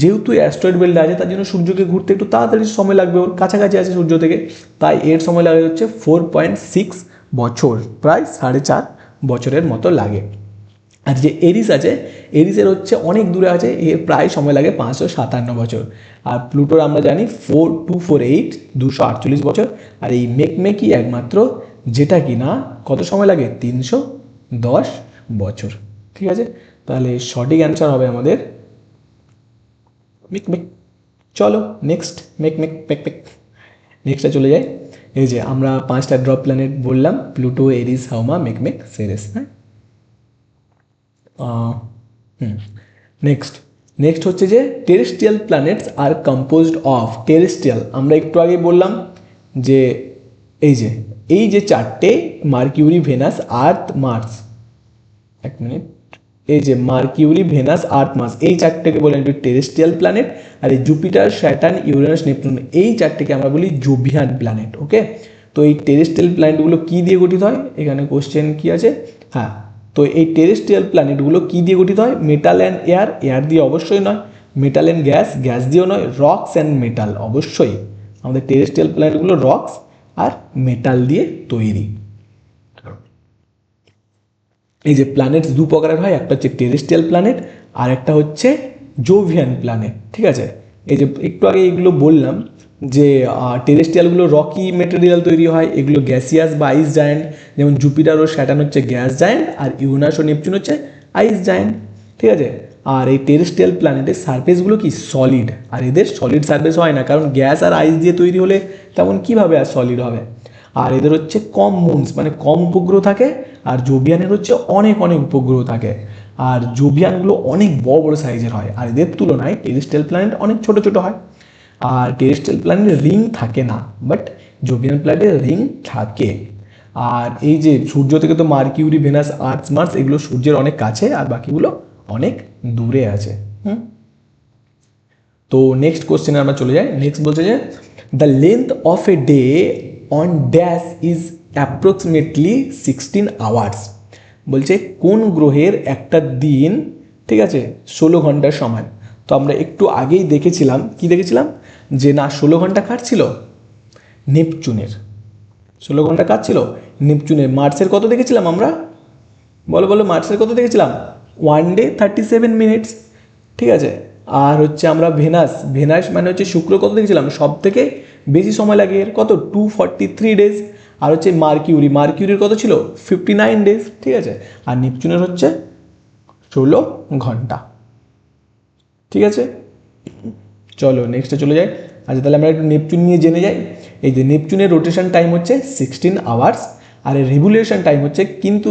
যেহেতু অ্যাস্ট্রয়েড বেল্ট আছে তার জন্য সূর্যকে ঘুরতে একটু তাড়াতাড়ি সময় লাগবে, ওর কাছাকাছি আছে সূর্য থেকে, তাই এর সময় লাগে হচ্ছে 4.6 বছর, প্রায় 4.5 বছরের মতো লাগে। আর যে এরিস আছে, এরিসের হচ্ছে অনেক দূরে আছে, এর প্রায় সময় লাগে 557 বছর। আর প্লুটোর আমরা জানি 4248, 248 বছর। আর এই মেকমেকই একমাত্র যেটা কি না কত সময় লাগে, 310 বছর। ঠিক আছে, তাহলে সঠিক অ্যান্সার হবে আমাদের মেকমেক। চলো নেক্সট, মেকমেক পেকপেক, নেক্সটটা চলে যাই। এই যে আমরা 5টা ড্রপ প্ল্যানেট বললাম, Pluto, Eris, Haumea, Makemake, Ceres. হ্যাঁ, নেক্সট হচ্ছে যে terrestrial planets are composed of. Terrestrial আমরা একটু আগে বললাম যে এই যে 4টে, মার্কিউরি, ভেনাস, আর্থ, মার্স, এক মিনিট, এই যে মার্কিউরি, ভেনাস, আর্থ, মার্স, এই 4টেকে বলেন টেরেস্ট্রিয়াল প্ল্যানেট। আর এই জুপিটার, স্যাটার্ন, ইউরেনাস, নেপচুন, এই 4টেকে আমরা বলি জোভিয়ান প্ল্যানেট। ওকে, তো এই টেরেস্ট্রিয়াল প্ল্যানেটগুলো কী দিয়ে গঠিত হয়, এখানে কোশ্চেন কি আছে। হ্যাঁ, তো এই টেরেস্ট্রিয়াল প্ল্যানেটগুলো কী দিয়ে গঠিত হয়, মেটাল অ্যান্ড এয়ার, এয়ার দিয়ে অবশ্যই নয়, মেটাল অ্যান্ড গ্যাস, গ্যাস দিয়েও নয়, রকস অ্যান্ড মেটাল, অবশ্যই আমাদের টেরেস্ট্রিয়াল প্ল্যানেটগুলো রকস আর মেটাল দিয়ে তৈরি। এই যে প্ল্যানেটস দু প্রকারের হয়, একটা হচ্ছে টেরেস্ট্রিয়াল প্ল্যানেট আর একটা হচ্ছে জোভিয়ান প্ল্যানেট। ঠিক আছে, এই যে একটু আগে এগুলো বললাম যে টেরেস্ট্রিয়ালগুলো রকি মেটেরিয়াল তৈরি হয়, এগুলো গ্যাসিয়াস বা আইস জায়ান্ট, যেমন জুপিটার ও স্যাটার্ন হচ্ছে গ্যাস জায়ান্ট আর ইউরেনাস ও নেপচুন হচ্ছে আইস জায়ান্ট। ঠিক আছে, আর এই টেরেস্ট্রিয়াল প্ল্যানেটের সারফেসগুলো কি সলিড, আর এদের সলিড সারফেস হয় না, কারণ গ্যাস আর আইস দিয়ে তৈরি হলে তেমন কীভাবে আর সলিড হবে। আর এদের হচ্ছে কম মুনস, মানে কম উপগ্রহ থাকে, আর জোভিয়ানের হচ্ছে অনেক অনেক উপগ্রহ থাকে। আর জোভিয়ানগুলো অনেক বড় বড় সাইজের হয়, আর এদের তুলনায় টেরেস্ট্রিয়াল প্ল্যানেট অনেক ছোট ছোট হয়। আর টেরেস্ট্রিয়াল প্ল্যানেটের রিং থাকে না, বাট জোভিয়ান প্ল্যানেটের রিং থাকে। আর এই যে সূর্য থেকে তো মার্কিউরি, ভেনাস, আর্থ, মার্স এগুলো সূর্যের অনেক কাছে, আর বাকিগুলো অনেক দূরে আছে। তো নেক্সট কোশ্চেনে আমরা চলে যাই। নেক্সট বলছে যে the length of a day on dash is approximately 16 hours. বলছে কোন গ্রহের একটা দিন, ঠিক আছে, 16 ঘন্টার সমান। তো আমরা একটু আগেই দেখেছিলাম, কি দেখেছিলাম, যে না 16 ঘন্টা কাটছিল নেপচুনের, 16 ঘন্টা কাটছিল নেপচুনের। মার্সের কত দেখেছিলাম আমরা, বলো বলো, মার্সের কত দেখেছিলাম, 1 ডে 37 মিনিটস। ঠিক আছে, আর হচ্ছে আমরা ভেনাস মানে হচ্ছে শুক্র কত দেখেছিলাম, সব থেকে বেশি সময় লাগে এর, কত, 243 ডেজ। আর হচ্ছে মার্কিউরির কত ছিল, 59 ডেজ। ঠিক আছে, আর নেপচুনের হচ্ছে 16 ঘন্টা। ঠিক আছে, চলো নেক্সটে চলে যাই। আচ্ছা, তাহলে আমরা একটু নেপচুন নিয়ে জেনে যাই। এই যে নেপচুনের রোটেশন টাইম হচ্ছে 16 আওয়ার্স, আর এর রিভলিউশন টাইম হচ্ছে, কিন্তু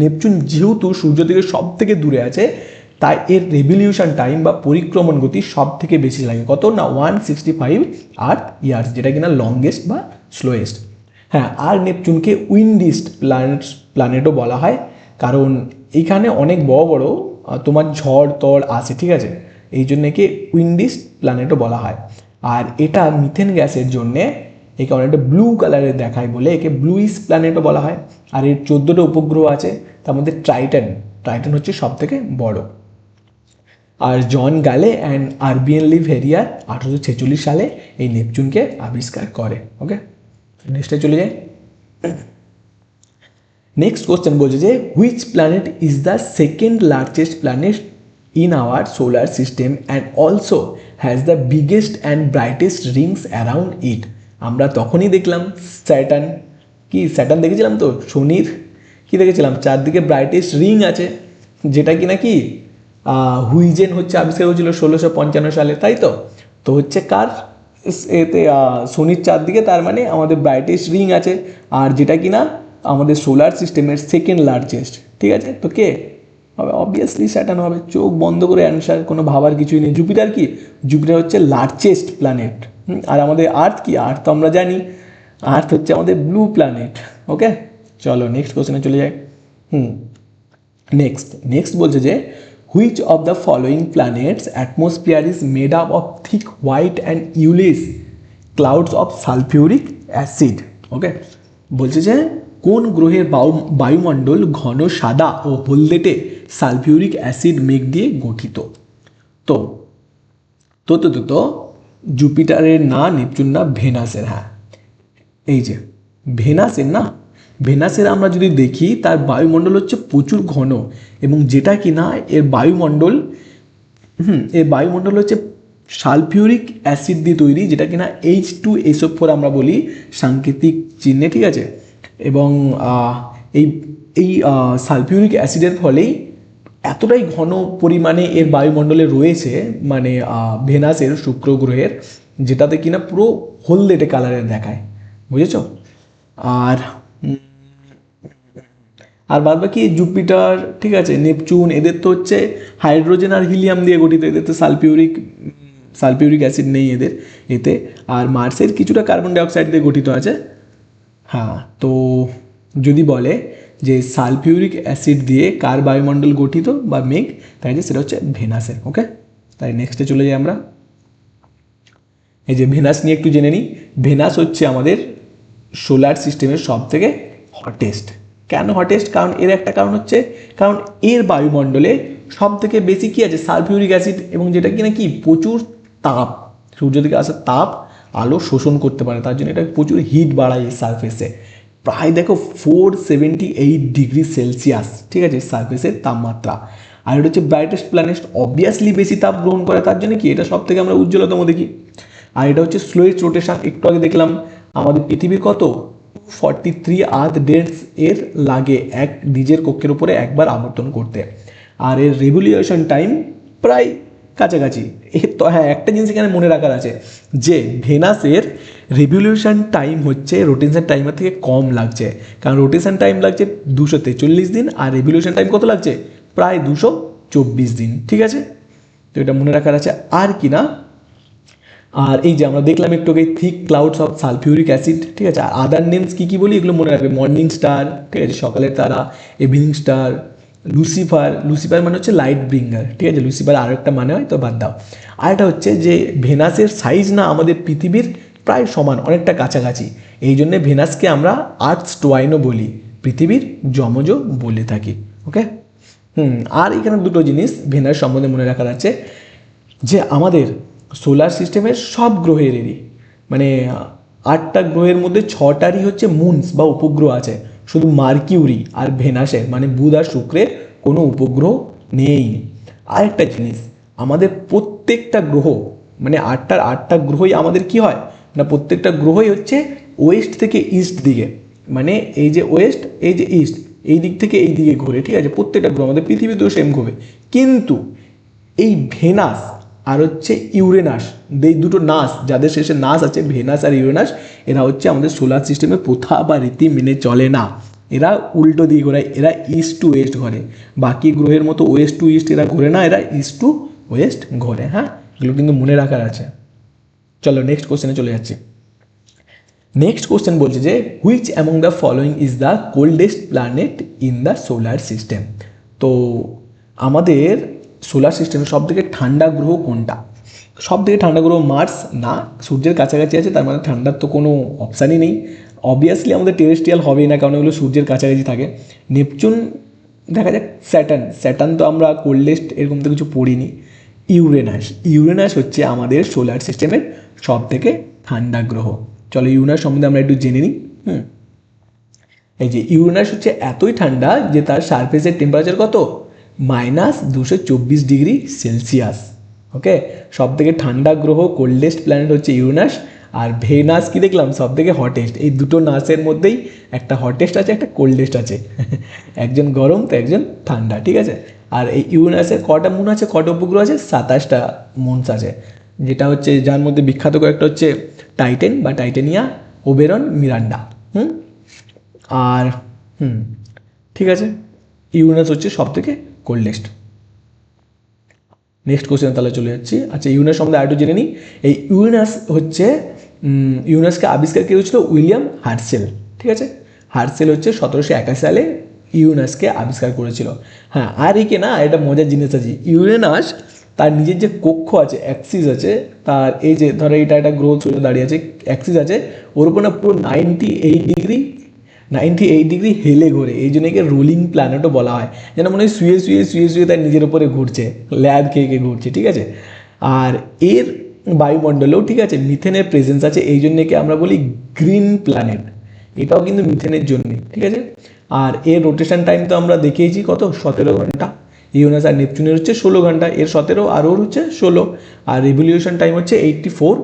নেপচুন যেহেতু সূর্য থেকে সব থেকে দূরে আছে, তাই এর রিভলিউশন টাইম বা পরিক্রমণ গতি সব থেকে বেশি লাগে, কত না 165 আর্থ ইয়ার্স, যেটা কিনা লংগেস্ট বা স্লোয়েস্ট। হ্যাঁ, আর নেপচুনকে উইন্ডিস্ট প্ল্যানেটও বলা হয়, কারণ এইখানে অনেক বড় বড় তোমার ঝড় টড় আসে। ঠিক আছে, এই জন্য একে উইন্ডিস্ট প্ল্যানেটও বলা হয়। আর এটা মিথেন গ্যাসের জন্যে একে অনেকটা ব্লু কালারের দেখায় বলে একে ব্লুইশ প্ল্যানেটও বলা হয়। আর এর 14টা উপগ্রহ আছে, তার মধ্যে টাইটান হচ্ছে সব থেকে বড়। আর জন গালে অ্যান্ড আরবিএন লি ভেরিয়ার 1846 সালে এই নেপচুনকে আবিষ্কার করে। ওকে, নেক্সটে চলে যাই। নেক্সট কোশ্চেন বলছে যে which planet is the second largest planet in our solar system and also has the biggest and brightest Rings around ইট। আমরা তখনই দেখলাম স্যাটার্ন, কি স্যাটার্ন দেখেছিলাম তো, শনির কি দেখেছিলাম চারদিকে ব্রাইটেস্ট রিং আছে, যেটা কি না কি হুইজেন হচ্ছে আবিষ্কার করেছিল 1655 সালে, তাই তো। তো হচ্ছে কার এতে শনির চারদিকে, তার মানে আমাদের ব্রাইটেস্ট রিং আছে, আর যেটা কি না আমাদের সোলার সিস্টেমের সেকেন্ড লার্জেস্ট, ঠিক আছে। তো কে হবে? অবভিয়াসলি স্যাটার্ন হবে, চোখ বন্ধ করে অ্যান্সার, কোনো ভাবার কিছুই নেই। জুপিটার কি? জুপিটার হচ্ছে লার্জেস্ট প্ল্যানেট। আর আমাদের আর্থ কি? আর্থ তো আমরা জানি, আর্থ হচ্ছে আমাদের ব্লু প্ল্যানেট। ওকে, চলো নেক্সট কোশ্চেনে চলে যাই। নেক্সট বলছে যে which of the following planets atmosphere is made up of thick white and yellowish clouds of sulphuric acid. Okay, বলছে যে কোন গ্রহের বায়ুমণ্ডল ঘন সাদা ও হলদেটে সালফিউরিক অ্যাসিড মেঘ দিয়ে গঠিত? তো তো তো তো তো জুপিটারের না, নেপচুন না, ভেনাসের। হ্যাঁ, এই যে ভেনাসের না, ভেনাসের আমরা যদি দেখি তার বায়ুমণ্ডল হচ্ছে প্রচুর ঘন, এবং যেটা কি না এর বায়ুমণ্ডল হচ্ছে সালফিউরিক অ্যাসিড দিয়ে তৈরি, যেটা কিনা H2SO4 আমরা বলি সাংকেতিক চিহ্নে, ঠিক আছে। এবং এই এই সালফিউরিক অ্যাসিডের ফলেই এতটাই ঘন পরিমাণে এর বায়ুমণ্ডলে রয়েছে, মানে ভেনাসের, শুক্র গ্রহের, যেটাতে কিনা পুরো হলদেটে কালারের দেখায়, বুঝেছ। আর আর বাদ বাকি জুপিটার, ঠিক আছে, নেপচুন, এদের তো হচ্ছে হাইড্রোজেন আর হিলিয়াম দিয়ে গঠিত, এদের তো সালফিউরিক অ্যাসিড নেই এদের এতে। আর মার্সের কিছুটা কার্বন ডাইঅক্সাইড দিয়ে গঠিত আছে। হ্যাঁ, তো যদি বলে যে সালফিউরিক অ্যাসিড দিয়ে কার বায়ুমণ্ডল গঠিত বা মেঘ, তাই যে সেটা হচ্ছে ভেনাসের। ওকে, তাই নেক্সটে চলে যাই আমরা। এই যে ভেনাস নিয়ে একটু জেনে নিই। ভেনাস হচ্ছে আমাদের সোলার সিস্টেমের সব থেকে হটেস্ট। কেন হটেস্ট? কারণ এর একটা কারণ হচ্ছে, কারণ এর বায়ুমণ্ডলে সব থেকে বেশি কী আছে? সালফিউরিক অ্যাসিড, এবং যেটা কি না কি প্রচুর তাপ, সূর্য থেকে আসা তাপ আলো শোষণ করতে পারে, তার জন্য এটা প্রচুর হিট বাড়ায় এই সারফেসে। প্রায় দেখো 478 ডিগ্রি সেলসিয়াস, ঠিক আছে, সারফেসের তাপমাত্রা। আর এটা হচ্ছে ব্রাইটেস্ট প্ল্যানেট, অবভিয়াসলি বেশি তাপ গ্রহণ করে, তার জন্য কি এটা সব থেকে আমরা উজ্জ্বলতম দেখি। আর এটা হচ্ছে স্লোয়েস্ট রোটেশন, একটু আগে দেখলাম আমাদের পৃথিবীর কত 43 আর্থ ডেজ এর লাগে এক নিজের কক্ষের উপরে একবার আবর্তন করতে। আর এর রেভলিউশন টাইম প্রায় কাছাকাছি। এর তো হ্যাঁ, একটা জিনিস এখানে মনে রাখার আছে যে ভেনাসের রেভলিউশন টাইম হচ্ছে রোটেশন টাইমের থেকে কম লাগছে, কারণ রোটেশন টাইম লাগছে 243 দিন, আর রেভলিউশন টাইম কত লাগছে? প্রায় 224 দিন, ঠিক আছে। তো এটা মনে রাখার আছে। আর কি না, আর এই যে আমরা দেখলাম একটু আগে thick clouds of sulphuric acid, ঠিক আছে। আর আদার নেমস কী কী বলি এগুলো মনে রাখবে। মর্নিং স্টার, ঠিক আছে, সকালের তারা, ইভিনিং স্টার, লুসিফার মানে হচ্ছে লাইট ব্রিঙ্গার, ঠিক আছে। লুসিফার আরও একটা মানে হয়, তো বাদ দাও। আর এটা হচ্ছে যে ভেনাসের সাইজ না আমাদের পৃথিবীর প্রায় সমান, অনেকটা কাছাকাছি, এই জন্যে ভেনাসকে আমরা আর্থস টুয়াইনও বলি, পৃথিবীর যমজও বলে থাকি। ওকে, আর এখানে দুটো জিনিস ভেনাস সম্বন্ধে মনে রাখার আছে, যে আমাদের সোলার সিস্টেমের সব গ্রহেরই, মানে 8টা গ্রহের মধ্যে 6টারই হচ্ছে মুনস বা উপগ্রহ আছে, শুধু মার্কিউরি আর ভেনাসের মানে বুধ আর শুক্রের কোনো উপগ্রহ নেই। আরেকটা জিনিস, আমাদের প্রত্যেকটা গ্রহ, মানে আটটা গ্রহই আমাদের কি হয় না, প্রত্যেকটা গ্রহই হচ্ছে ওয়েস্ট থেকে ইস্ট দিকে, মানে এই যে ওয়েস্ট, এই যে ইস্ট, এই দিক থেকে এই দিকে ঘোরে, ঠিক আছে। প্রত্যেকটা গ্রহ, আমাদের পৃথিবীতেও সেম ঘোরে, কিন্তু এই ভেনাস আর হচ্ছে ইউরেনাস, এই দুটো নাস, যাদের শেষে নাস আছে, ভেনাস আর ইউরেনাস, এরা হচ্ছে আমাদের সোলার সিস্টেমের প্রথা বা রীতি মেনে চলে না, এরা উল্টো দিকে ঘোরায়, এরা ইস্ট টু ওয়েস্ট ঘোরে। বাকি গ্রহের মতো ওয়েস্ট টু ইস্ট এরা ঘোরে না, এরা ইস্ট টু ওয়েস্ট ঘোরে। হ্যাঁ, এগুলো কিন্তু মনে রাখার আছে। চলো নেক্সট কোশ্চেনে চলে যাচ্ছি। নেক্সট কোশ্চেন বলছে যে which among the following is the coldest planet in the solar system. তো আমাদের সোলার সিস্টেমের সব থেকে ঠান্ডা গ্রহ কোনটা? সব থেকে ঠান্ডা গ্রহ মার্স না, সূর্যের কাছাকাছি আছে, তার মানে ঠান্ডার তো কোনো অপশানই নেই। অবভিয়াসলি আমাদের টেরেস্ট্রিয়াল হবেই না, কারণ এগুলো সূর্যের কাছাকাছি থাকে। নেপচুন, দেখা যাক স্যাটার্ন তো আমরা কোল্ডেস্ট এরকম তো কিছু পড়িনি। ইউরেনাস হচ্ছে আমাদের সোলার সিস্টেমের সব থেকে ঠান্ডা গ্রহ। চলো ইউরেনাস সম্বন্ধে আমরা একটু জেনে নিই। এই যে ইউরেনাস হচ্ছে এতই ঠান্ডা যে তার সারফেসের টেম্পারেচার কত, -224 ডিগ্রি সেলসিয়াস। ওকে, সব থেকে ঠান্ডা গ্রহ, কোল্ডেস্ট প্ল্যানেট হচ্ছে ইউরেনাস। আর ভেনাস কি দেখলাম সব থেকে হটেস্ট। এই দুটো নাসের মধ্যেই একটা হটেস্ট আছে, একটা কোল্ডেস্ট আছে। একজন গরম তো একজন ঠান্ডা, ঠিক আছে। আর এই ইউরেনাসের কটা মুন আছে, কটা উপগ্রহ আছে, 27টা মুনস আছে। যেটা হচ্ছে যার মধ্যে বিখ্যাত কয়েকটা হচ্ছে টাইটেন বা টাইটেনিয়া, ওবেরন, মিরান্ডা। আর ঠিক আছে, ইউরেনাস হচ্ছে সব থেকে কোল্ডেস্ট। নেক্সট কোশ্চেন তাহলে চলে যাচ্ছি। আচ্ছা, ইউরেনাস সম্বন্ধে আরেকটু জেনে নিই। এই ইউরেনাস হচ্ছে ইউরেনাসকে আবিষ্কার কে হয়েছিল উইলিয়াম হার্সেল, ঠিক আছে। হার্সেল হচ্ছে 1781 সালে ইউরেনাসকে আবিষ্কার করেছিল। হ্যাঁ, আর একে না একটা মজার জিনিস আছে, ইউরেনাস তার নিজের যে কক্ষ আছে, অ্যাক্সিস আছে তার, এই যে ধরো এটা একটা গ্রহ চলে দাঁড়িয়ে আছে, অ্যাক্সিস আছে, ওর উপর না পুরো 98 ডিগ্রি হেলে ঘোরে। এই জন্য একে রোলিং প্ল্যানেটও বলা হয়, যেন মনে হয় শুয়ে শুয়ে শুয়ে শুয়ে তার নিজের উপরে ঘুরছে, ল্যাব খেয়ে খেয়ে ঘুরছে, ঠিক আছে। আর এর বায়ুমণ্ডলেও ঠিক আছে মিথেনের প্রেজেন্স আছে, এই জন্য একে আমরা বলি গ্রিন প্ল্যানেট। এটাও কিন্তু মিথেনের জন্যে, ঠিক আছে। আর এর রোটেশন টাইম তো আমরা দেখিয়েছি কত, 17 ঘন্টা। ইউরেনাস আর নেপচুনের হচ্ছে 16 ঘন্টা, এর 17 আর ওর হচ্ছে 16। আর রিভলিউশন টাইম হচ্ছে 84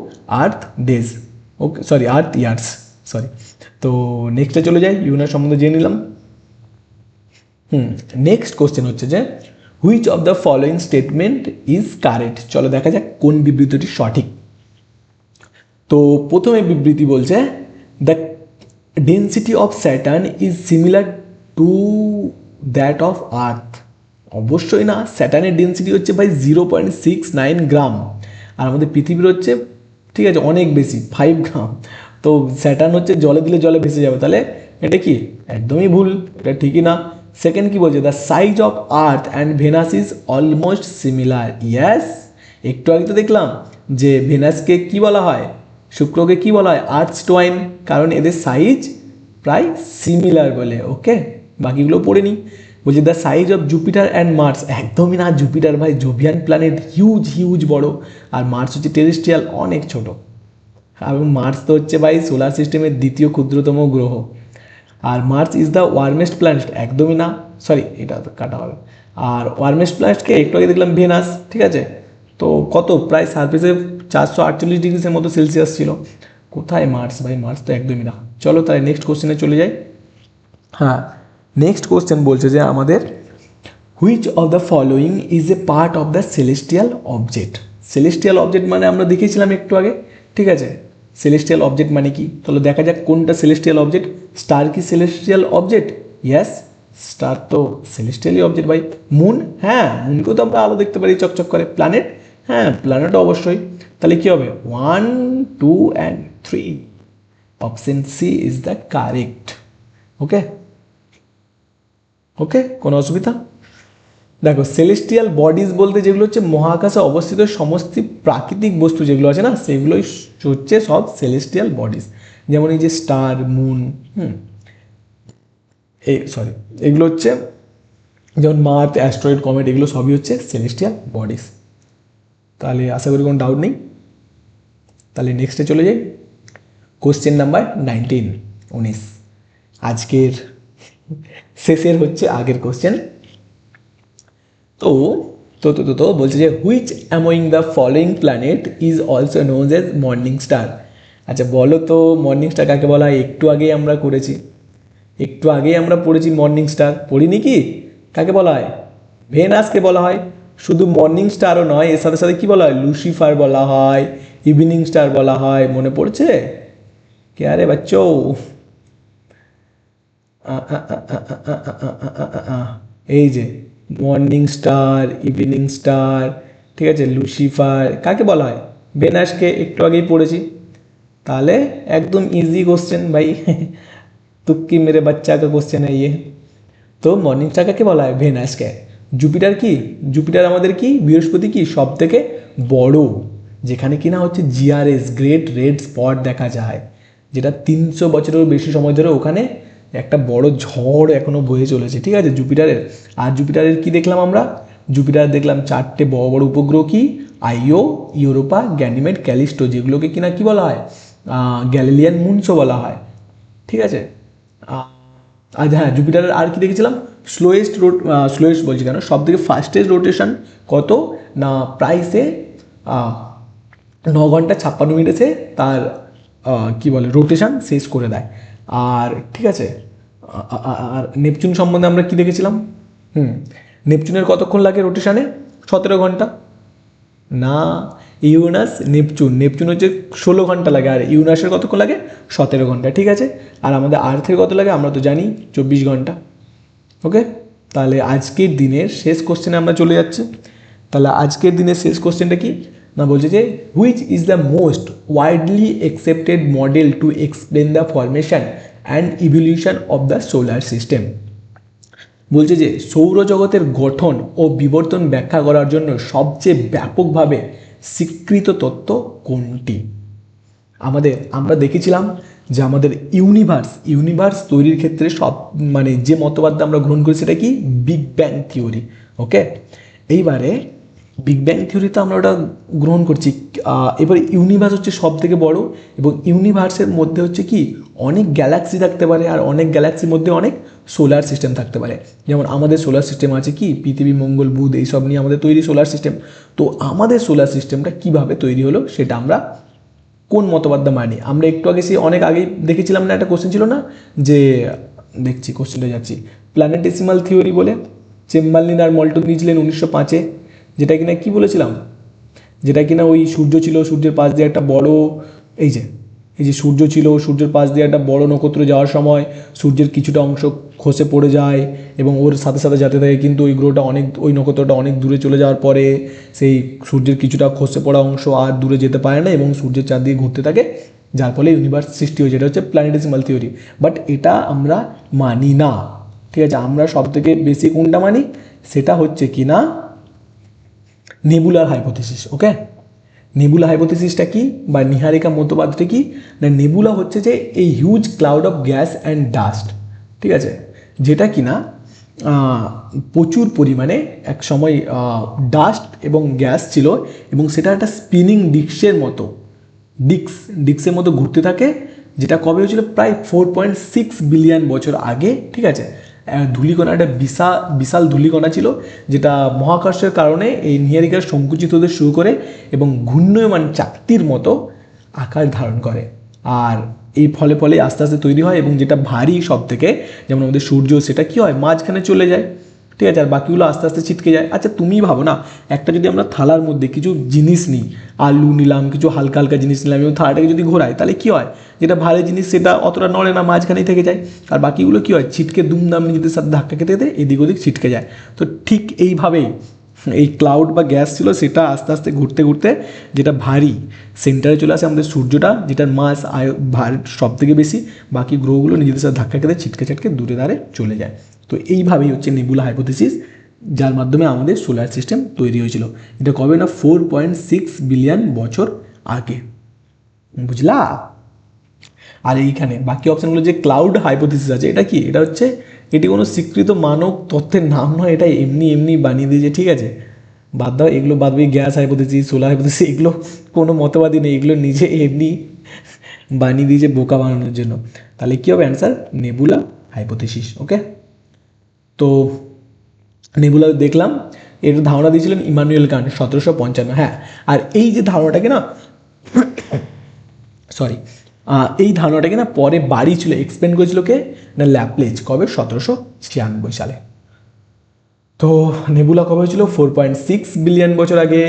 আর্থ ডেজ, ওকে সরি আর্থ ইয়ার্স, সরি। তো নেক্সটে চলে যাই, ইউরেনাস সম্বন্ধে জেনে নিলাম। নেক্সট কোশ্চেন হচ্ছে যে which of the following statement is correct. চলো দেখা যাক কোন বিবৃতিটি সঠিক। তো প্রথমে বিবৃতি বলছে the density of Saturn is similar to that of earth. অবশ্যই না, স্যাটার্নের ডেন্সিটি হচ্ছে ভাই 0.69 গ্রাম, আর আমাদের পৃথিবীর হচ্ছে ঠিক আছে অনেক বেশি, 5 গ্রাম। তো স্যাটার্ন হচ্ছে জলে দিলে জলে ভেসে যাবে, তাহলে এটা কি একদমই ভুল, এটা ঠিকই না। সেকেন্ড কি বলছে, the size of Earth and Venus is almost similar. Yes, একটু আগে তো দেখলাম যে ভেনাসকে কি বলা হয়, শুক্রকে কি বলা হয়, আর্থ টোয়াইন, কারণ এদের সাইজ প্রায় সিমিলার বলে। ওকে, বাকিগুলো পড়ে নিই। বলছি the size of Jupiter and Mars, একদমই না, জুপিটার ভাই জোভিয়ান প্ল্যানেট, হিউজ হিউজ বড়, আর মার্স হচ্ছে টেরেস্ট্রিয়াল, অনেক ছোট। এবং মার্স তো হচ্ছে ভাই সোলার সিস্টেমের দ্বিতীয় ক্ষুদ্রতম গ্রহ। আর Mars is the warmest planet, একদমই না, সরি এটা কাটা হবে। আর ওয়ার্মেস্ট প্ল্যানেটকে একটু আগে দেখলাম ভেনাস, ঠিক আছে। তো কত, প্রায় সারফেসে 448 ডিগ্রির মতো সেলসিয়াস ছিল। কোথায় মার্স ভাই, মার্স তো একদমই না। চলো তাহলে নেক্সট কোশ্চেনে চলে যাই। হ্যাঁ, নেক্সট কোশ্চেন বলছে যে আমাদের which of the following is a part of the celestial object. Celestial object মানে আমরা দেখেছিলাম একটু আগে, ঠিক আছে। সেলেস্টিয়াল অবজেক্ট মানে কি, তাহলে দেখা যাক কোনটা সেলেস্টিয়াল অবজেক্ট। স্টার কি সেলেস্টিয়াল অবজেক্ট? ইয়েস, স্টার তো সেলেস্টিয়ালি অবজেক্ট ভাই। মুন, হ্যাঁ মুনকেও তো আমরা আলো দেখতে পারি চকচক করে। প্ল্যানেট, হ্যাঁ প্ল্যানেটও অবশ্যই। তাহলে কী হবে, 1, 2 and 3, option C is the correct. Okay okay, কোনো অসুবিধা? দেখো সেলেস্টিয়াল বডিজ বলতে যেগুলো হচ্ছে মহাকাশে অবস্থিত সমস্ত প্রাকৃতিক বস্তু যেগুলো আছে না, সেগুলোই হচ্ছে সব সেলেস্টিয়াল বডিজ। যেমন এই যে স্টার, মুন, এই সরি এগুলো হচ্ছে যেমন মার্থ, অ্যাস্ট্রয়েড, কমেট, এগুলো সবই হচ্ছে সেলেস্টিয়াল বডিজ। তাহলে আশা করি কোনো ডাউট নেই। তাহলে নেক্সটে চলে যাই, কোশ্চেন নাম্বার 19 আজকের শেষের হচ্ছে আগের কোশ্চেন। তো তো তো তো তো বলছে যে which among the following planet is also known as morning star. আচ্ছা বলো তো মর্নিং স্টার কাকে বলা হয়? একটু আগেই আমরা পড়েছি মর্নিং স্টার, পড়িনি কি? কাকে বলা হয়? ভেনাসকে বলা হয়। শুধু মর্নিং স্টারও নয়, এর সাথে সাথে কী বলা হয়, লুসিফার বলা হয়, ইভিনিং স্টার বলা হয়। মনে পড়ছে? কে আরে বাচ্চো, এই যে মর্নিং স্টার, ইভিনিং স্টার, ঠিক আছে, লুসিফার কাকে বলা হয়? ভেনাসকে, একটু আগেই পড়েছি। তাহলে একদম ইজি কোশ্চেন ভাই, তুক্কি মেরে বাচ্চা কা কোশ্চেন है ये। তো মর্নিং স্টার কাকে বলা হয়? ভেনাসকে। জুপিটার কি? জুপিটার আমাদের কি, বৃহস্পতি কি সব থেকে বড়, যেখানে কিনা হচ্ছে জিআরএস, গ্রেট রেড স্পট দেখা যায়, যেটা 300 বছরেরও বেশি সময় ধরে ওখানে একটা বড় ঝড় এখনও বয়ে চলেছে, ঠিক আছে জুপিটারের। আর জুপিটারের কি দেখলাম আমরা? জুপিটার দেখলাম 4টে বড় বড় উপগ্রহ, কি আইও, ইউরোপা, গ্যানিমেড, ক্যালিস্টো, যেগুলোকে কিনা কি বলা হয়, গ্যালিলিয়ান মুনসও বলা হয়, ঠিক আছে। আচ্ছা হ্যাঁ, জুপিটারের আর কি দেখেছিলাম, স্লোয়েস্ট বলছি কেন, সব থেকে ফাস্টেস্ট রোটেশন কত না, প্রায় সে 9 ঘন্টা 56 মিনিটে তার কি বলে রোটেশন শেষ করে দেয়। আর ঠিক আছে, আর নেপচুন সম্বন্ধে আমরা কি দেখেছিলাম, নেপচুনের কতক্ষণ লাগে রোটেশনে, 17 ঘন্টা। না, নেপচুন হচ্ছে 16 ঘন্টা লাগে, আর ইউনাসের কতক্ষণ লাগে, 17 ঘন্টা। ঠিক আছে, আর আমাদের আর্থের কত লাগে আমরা তো জানি, 24 ঘন্টা। ওকে, তাহলে আজকের দিনের শেষ কোশ্চেনে আমরা চলে যাচ্ছি। তাহলে আজকের দিনের শেষ কোশ্চেনটা কি না, বলছে যে which is the most widely accepted model to explain the formation and evolution of the solar system. বলছে যে সৌরজগতের গঠন ও বিবর্তন ব্যাখ্যা করার জন্য সবচেয়ে ব্যাপকভাবে স্বীকৃত তত্ত্ব কোনটি। আমরা দেখেছিলাম যে আমাদের ইউনিভার্স তৈরির ক্ষেত্রে সব মানে যে মতবাদটা আমরা গ্রহণ করি সেটা কি, বিগ ব্যাং থিওরি। ওকে, এইবারে বিগ ব্যাং থিওরিতে আমরা ওটা গ্রহণ করছি। এবার ইউনিভার্স হচ্ছে সব থেকে বড়, এবং ইউনিভার্সের মধ্যে হচ্ছে কি অনেক গ্যালাক্সি থাকতে পারে, আর অনেক গ্যালাক্সির মধ্যে অনেক সোলার সিস্টেম থাকতে পারে। যেমন আমাদের সোলার সিস্টেম আছে কি, পৃথিবী, মঙ্গল, বুধ, এইসব নিয়ে আমাদের তৈরি সোলার সিস্টেম। তো আমাদের সোলার সিস্টেমটা কিভাবে তৈরি হলো সেটা আমরা কোন মতবাদটা মানি। আমরা একটু আগে অনেক আগেই দেখেছিলাম না, একটা কোশ্চেন ছিল না যে, দেখছি কোশ্চেনটা যাচ্ছি, প্ল্যানেটেসিমাল থিওরি বলে চেম্বারলিন আর মল্টন দিয়েছিলেন 1905-এ, যেটা কিনা কি বলেছিলাম, যেটা কিনা ওই সূর্য ছিল, সূর্যের পাশ দিয়ে একটা বড়, এই যে সূর্য ছিল, সূর্যের পাশ দিয়ে একটা বড় নক্ষত্র যাওয়ার সময় সূর্যের কিছুটা অংশ খসে পড়ে যায়, এবং ওর সাথে সাথে যেতে থাকে, কিন্তু ওই নক্ষত্রটা অনেক দূরে চলে যাওয়ার পরে সেই সূর্যের কিছুটা খসে পড়া অংশ আর দূরে যেতে পারে না, এবং সূর্যের চারদিকে ঘুরতে থাকে, যার ফলে ইউনিভার্স সৃষ্টি হয়েছে। এটা হচ্ছে প্ল্যানেটেসিমাল থিওরি। বাট এটা আমরা মানি না। ঠিক আছে, আমরা সব থেকে বেশি কোনটা মানি, সেটা হচ্ছে কি না নেবুলার হাইপোথিসিস। ওকে, নেবুলা হাইপোথিসিসটা কি বা নিহারিকা মতবাদটা কি না, নেবুলা হচ্ছে যে এই huge cloud of gas and dust, ঠিক আছে, যেটা কিনা প্রচুর পরিমাণে এক সময় ডাস্ট এবং গ্যাস ছিল, এবং সেটা একটা স্পিনিং ডিস্কের মতো ঘুরতে থাকে, যেটা কবে হয়েছিল, প্রায় 4.6 বিলিয়ন বছর আগে। ঠিক আছে, ধূলিকণা একটা বিশাল ধূলিকণা ছিল, যেটা মহাকর্ষের কারণে এই নিহারিকার সংকুচিত হতে শুরু করে এবং ঘূর্ণয়মান চাকতির মতো আকার ধারণ করে, আর এই ফলে আস্তে আস্তে তৈরি হয়, এবং যেটা ভারী সব থেকে, যেমন আমাদের সূর্য, সেটা কি হয়, মাঝখানে চলে যায়। ঠিক আছে, আর বাকিগুলো আস্তে আস্তে ছিটকে যায়। আচ্ছা তুমি ভাবো না, একটা যদি আমরা থালার মধ্যে কিছু জিনিস নিই, আলু নিলাম, কিছু হালকা হালকা জিনিস নিলাম, এবং থালাটাকে যদি ঘোরাই, তাহলে কী হয়, যেটা ভারী জিনিস সেটা অতটা নড়ে না, মাঝখানেই থেকে যায়, আর বাকিগুলো কী হয়, ছিটকে দুমদাম নিজেদের সাথে ধাক্কা খেতে খেতে এদিক ওদিক ছিটকে যায়। তো ঠিক এইভাবেই এই ক্লাউড বা গ্যাস ছিল, সেটা আস্তে আস্তে ঘুরতে ঘুরতে যেটা ভারী সেন্টারে চলে আসে আমাদের সূর্যটা, যেটার মাস ভার সব থেকে বেশি, বাকি গ্রহগুলো নিজেদের সাথে ধাক্কা খেতে ছিটকে দূরে দাঁড়ে চলে যায়। তো এইভাবেই হচ্ছে নেবুলা হাইপোথিসিস, যার মাধ্যমে আমাদের সোলার সিস্টেম তৈরি হয়েছিল। এটা কবে না, 4.6 বিলিয়ন বছর আগে, বুঝলা। আর এইখানে বাকি অপশানগুলো যে ক্লাউড হাইপোথিসিস আছে, এটা কি, এটা হচ্ছে এটি কোনো স্বীকৃত মানক তত্ত্বের নাম নয়, এটা এমনি বানিয়ে দিয়েছে। ঠিক আছে, বাদ দাও এগুলো, বাদ দিয়ে গ্যাস হাইপোথিসিস, সোলার হাইপোথিসিস, এগুলো কোনো মতবাদই নেই, এগুলো নিজে এমনি বানিয়ে দিয়েছে বোকা বানানোর জন্য। তাহলে কী হবে অ্যান্সার, নেবুলা হাইপোথিসিস। ওকে, তো নেবুলা দেখলাম, এর ধারণা দিয়েছিলেন ইমানুয়েল কান্ট 1755। হ্যাঁ, আর এই যে ধারণাটাকে না এই ধারণাটাকে না পরে বাড়ি ছিল, এক্সপ্লেন করেছিল কে না, ল্যাপলেজ, কবে, 1796 সালে। তো নেবুলা কবে হয়েছিল, 4.6 বিলিয়ন বছর আগে।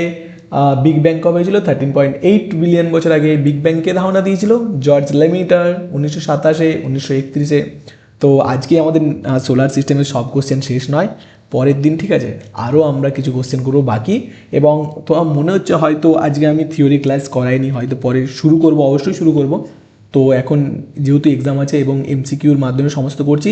বিগ ব্যাং কবে হয়েছিল, 13.8 বিলিয়ন বছর আগে। বিগ ব্যাংকে ধারণা দিয়েছিল জর্জ লেমিটার 1927-এ, 1931-এ। তো আজকে আমাদের সোলার সিস্টেমের সব কোশ্চেন শেষ নয়, পরের দিন, ঠিক আছে, আরও আমরা কিছু কোশ্চেন করবো বাকি। এবং তোমার মনে হচ্ছে হয়তো আজকে আমি থিওরি ক্লাস করাইনি, হয়তো পরে শুরু করব, অবশ্যই শুরু করব। তো এখন যেহেতু এক্সাম আছে এবং এমসিকিউর মাধ্যমে সমস্ত করছি,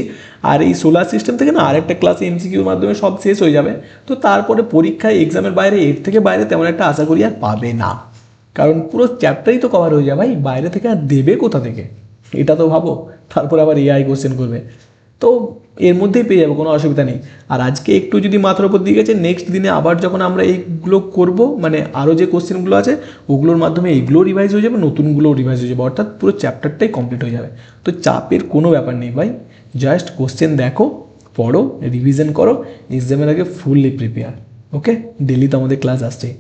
আর এই সোলার সিস্টেম থেকে না আরেকটা ক্লাসে এমসিকিউর মাধ্যমে সব শেষ হয়ে যাবে। তো তারপরে পরীক্ষায় এক্সামের বাইরে, এর থেকে বাইরে তেমন একটা আশা করি আর পাবে না, কারণ পুরো চ্যাপ্টারই তো কভার হয়ে যায় ভাই, বাইরে থেকে আর দেবে কোথা থেকে, এটা তো ভাবো। তারপর আবার এআই কোশ্চেন করবে, তো এর মধ্যেই পেয়ে যাবো, কোনো অসুবিধা নেই। আর আজকে একটু যদি মাথার উপর দিয়ে গেছে, নেক্সট দিনে আবার যখন আমরা এইগুলো করব, মানে আরও যে কোশ্চেনগুলো আছে ওগুলোর মাধ্যমে এইগুলোও রিভাইজ হয়ে যাবে, নতুনগুলোও রিভাইজ হয়ে যাবে, অর্থাৎ পুরো চ্যাপ্টারটাই কমপ্লিট হয়ে যাবে। তো চাপের কোনো ব্যাপার নেই ভাই, জাস্ট কোশ্চেন দেখো, পড়ো, রিভিশন করো, এক্সামের আগে ফুললি প্রিপেয়ার। ওকে, ডেলি তো আমাদের ক্লাস আসছে।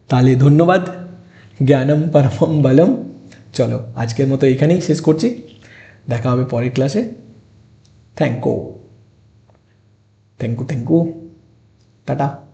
তাহলে ধন্যবাদ, জ্ঞানম পরমম বলম। চলো আজকের মতো এখানেই শেষ করছি, দেখা হবে পরের ক্লাসে। Thank you, tata.